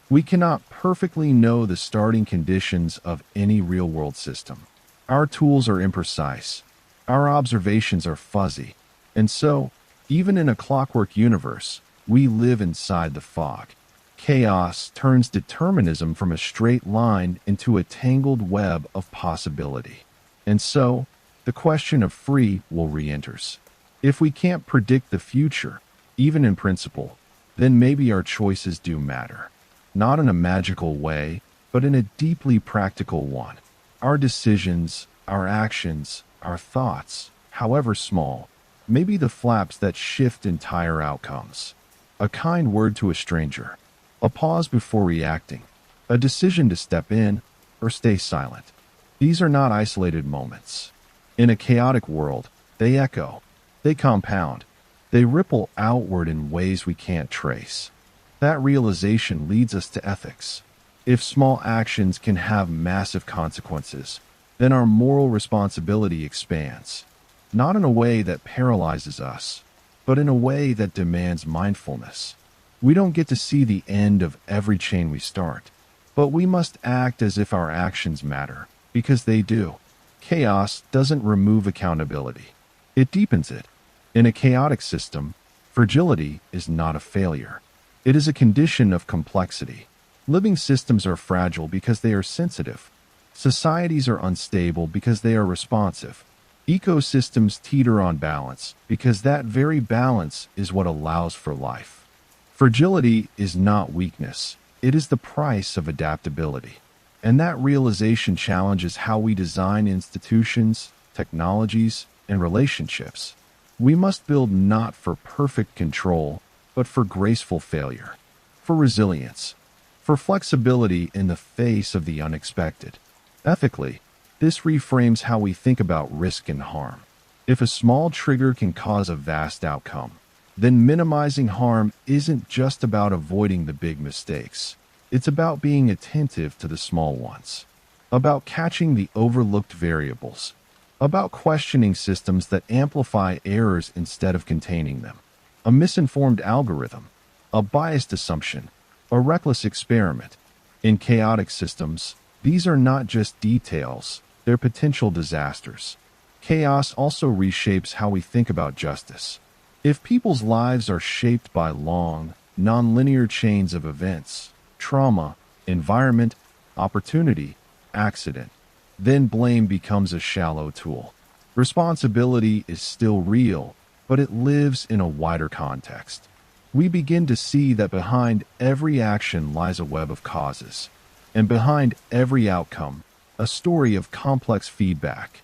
A: We cannot perfectly know the starting conditions of any real-world system. Our tools are imprecise. Our observations are fuzzy. And so, even in a clockwork universe, we live inside the fog. Chaos turns determinism from a straight line into a tangled web of possibility. And so, the question of free will re-enters. If we can't predict the future, even in principle, then maybe our choices do matter. Not in a magical way, but in a deeply practical one. Our decisions, our actions, our thoughts, however small, may be the flaps that shift entire outcomes. A kind word to a stranger, a pause before reacting, a decision to step in or stay silent. These are not isolated moments. In a chaotic world, they echo, they compound, they ripple outward in ways we can't trace. That realization leads us to ethics. If small actions can have massive consequences, then our moral responsibility expands, not in a way that paralyzes us, but in a way that demands mindfulness. We don't get to see the end of every chain we start, but we must act as if our actions matter, because they do. Chaos doesn't remove accountability. It deepens it. In a chaotic system, fragility is not a failure. It is a condition of complexity. Living systems are fragile because they are sensitive. Societies are unstable because they are responsive. Ecosystems teeter on balance because that very balance is what allows for life. Fragility is not weakness. It is the price of adaptability. And that realization challenges how we design institutions, technologies, and relationships. We must build not for perfect control, but for graceful failure, for resilience, for flexibility in the face of the unexpected. Ethically, this reframes how we think about risk and harm. If a small trigger can cause a vast outcome, then minimizing harm isn't just about avoiding the big mistakes. It's about being attentive to the small ones, about catching the overlooked variables, about questioning systems that amplify errors instead of containing them. A misinformed algorithm, a biased assumption, a reckless experiment. In chaotic systems, these are not just details, they're potential disasters. Chaos also reshapes how we think about justice. If people's lives are shaped by long, nonlinear chains of events, trauma, environment, opportunity, accident, then blame becomes a shallow tool. Responsibility is still real, but it lives in a wider context. We begin to see that behind every action lies a web of causes, and behind every outcome, a story of complex feedback.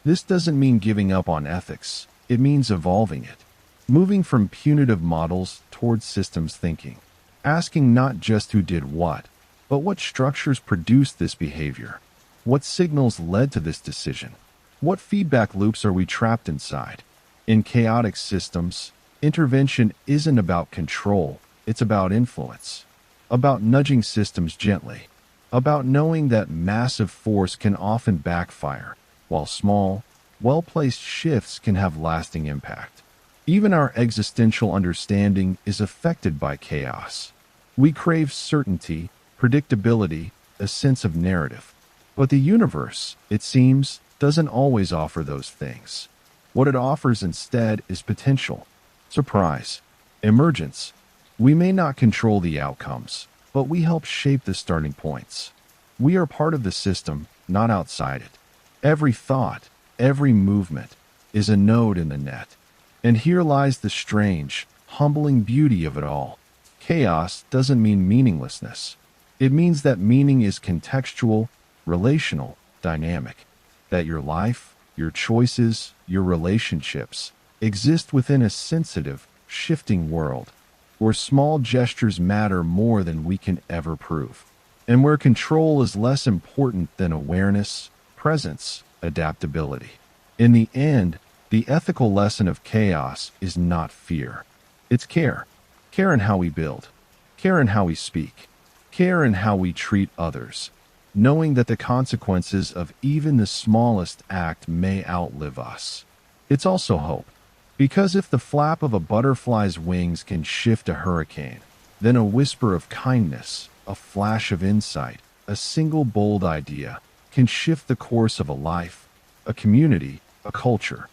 A: This doesn't mean giving up on ethics, it means evolving it, moving from punitive models towards systems thinking, asking not just who did what, but what structures produced this behavior, what signals led to this decision, what feedback loops are we trapped inside. In chaotic systems, intervention isn't about control, it's about influence, about nudging systems gently, about knowing that massive force can often backfire, while small, well-placed shifts can have lasting impact. Even our existential understanding is affected by chaos. We crave certainty, predictability, a sense of narrative. But the universe, it seems, doesn't always offer those things. What it offers instead is potential, surprise, emergence. We may not control the outcomes, but we help shape the starting points. We are part of the system, not outside it. Every thought, every movement, is a node in the net. And here lies the strange, humbling beauty of it all. Chaos doesn't mean meaninglessness. It means that meaning is contextual, relational, dynamic. That your life, your choices, your relationships exist within a sensitive, shifting world, where small gestures matter more than we can ever prove, and where control is less important than awareness, presence, adaptability. In the end, the ethical lesson of chaos is not fear. It's care. Care in how we build. Care in how we speak. Care in how we treat others, knowing that the consequences of even the smallest act may outlive us. It's also hope. Because if the flap of a butterfly's wings can shift a hurricane, then a whisper of kindness, a flash of insight, a single bold idea can shift the course of a life, a community, a culture.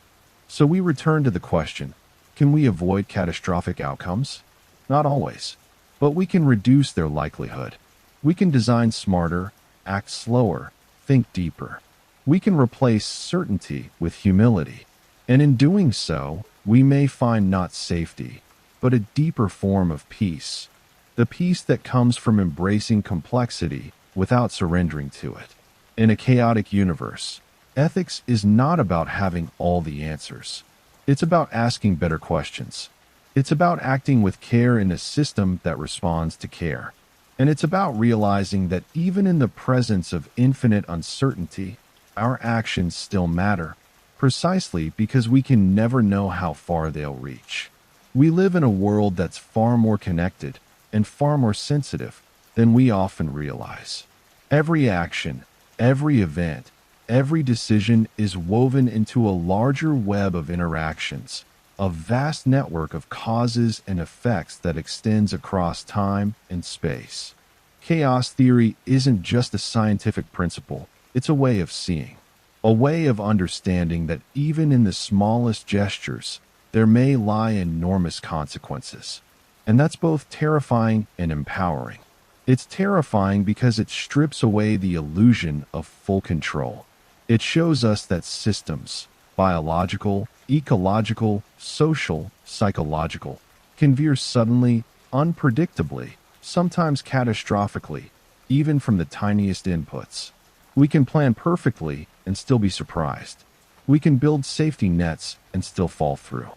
A: So we return to the question, can we avoid catastrophic outcomes? Not always, but we can reduce their likelihood. We can design smarter, act slower, think deeper. We can replace certainty with humility. And in doing so, we may find not safety, but a deeper form of peace. The peace that comes from embracing complexity without surrendering to it. In a chaotic universe, ethics is not about having all the answers. It's about asking better questions. It's about acting with care in a system that responds to care. And it's about realizing that even in the presence of infinite uncertainty, our actions still matter, precisely because we can never know how far they'll reach. We live in a world that's far more connected and far more sensitive than we often realize. Every action, every event, every decision is woven into a larger web of interactions, a vast network of causes and effects that extends across time and space. Chaos theory isn't just a scientific principle, it's a way of seeing, a way of understanding that even in the smallest gestures, there may lie enormous consequences. And that's both terrifying and empowering. It's terrifying because it strips away the illusion of full control. It shows us that systems, biological, ecological, social, psychological, can veer suddenly, unpredictably, sometimes catastrophically, even from the tiniest inputs. We can plan perfectly and still be surprised. We can build safety nets and still fall through.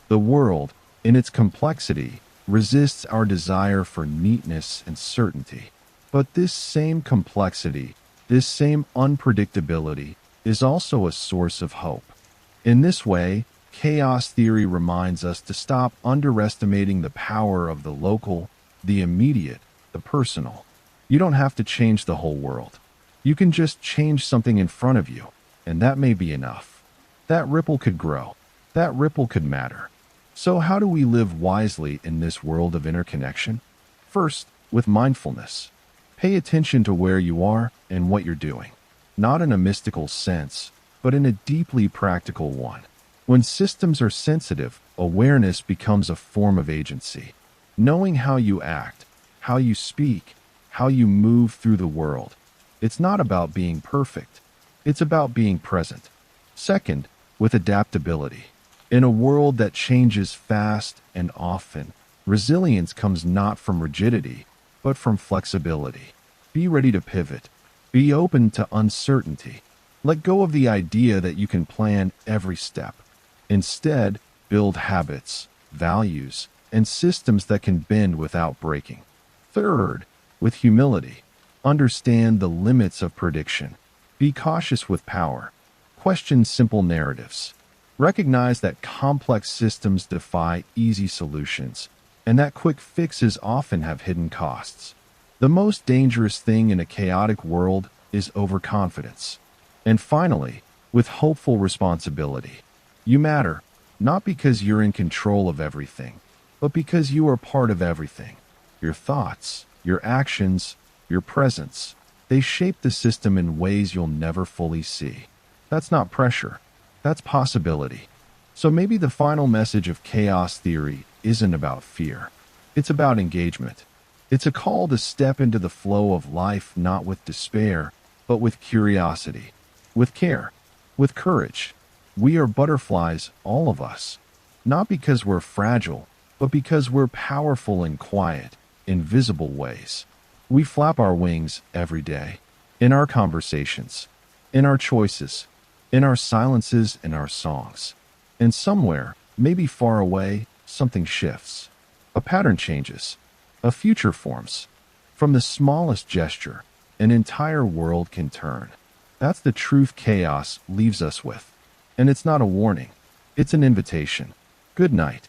A: The world, in its complexity, resists our desire for neatness and certainty. But this same complexity, this same unpredictability, is also a source of hope. In this way, chaos theory reminds us to stop underestimating the power of the local, the immediate, the personal. You don't have to change the whole world. You can just change something in front of you, and that may be enough. That ripple could grow. That ripple could matter. So how do we live wisely in this world of interconnection? First, with mindfulness. Pay attention to where you are and what you're doing. Not in a mystical sense, but in a deeply practical one. When systems are sensitive, awareness becomes a form of agency. Knowing how you act, how you speak, how you move through the world. It's not about being perfect. It's about being present. Second, with adaptability. In a world that changes fast and often, resilience comes not from rigidity, but from flexibility. Be ready to pivot. Be open to uncertainty. Let go of the idea that you can plan every step. Instead, build habits, values, and systems that can bend without breaking. Third, with humility. Understand the limits of prediction. Be cautious with power. Question simple narratives. Recognize that complex systems defy easy solutions, and that quick fixes often have hidden costs. The most dangerous thing in a chaotic world is overconfidence. And finally, with hopeful responsibility. You matter, not because you're in control of everything, but because you are part of everything. Your thoughts, your actions, your presence, they shape the system in ways you'll never fully see. That's not pressure. That's possibility. So maybe the final message of chaos theory isn't about fear. It's about engagement. It's a call to step into the flow of life not with despair, but with curiosity, with care, with courage. We are butterflies, all of us. Not because we're fragile, but because we're powerful in quiet, invisible ways. We flap our wings every day, in our conversations, in our choices, in our silences, in our songs. And somewhere, maybe far away, something shifts. A pattern changes. A future forms. From the smallest gesture, an entire world can turn. That's the truth chaos leaves us with. And it's not a warning. It's an invitation. Good night.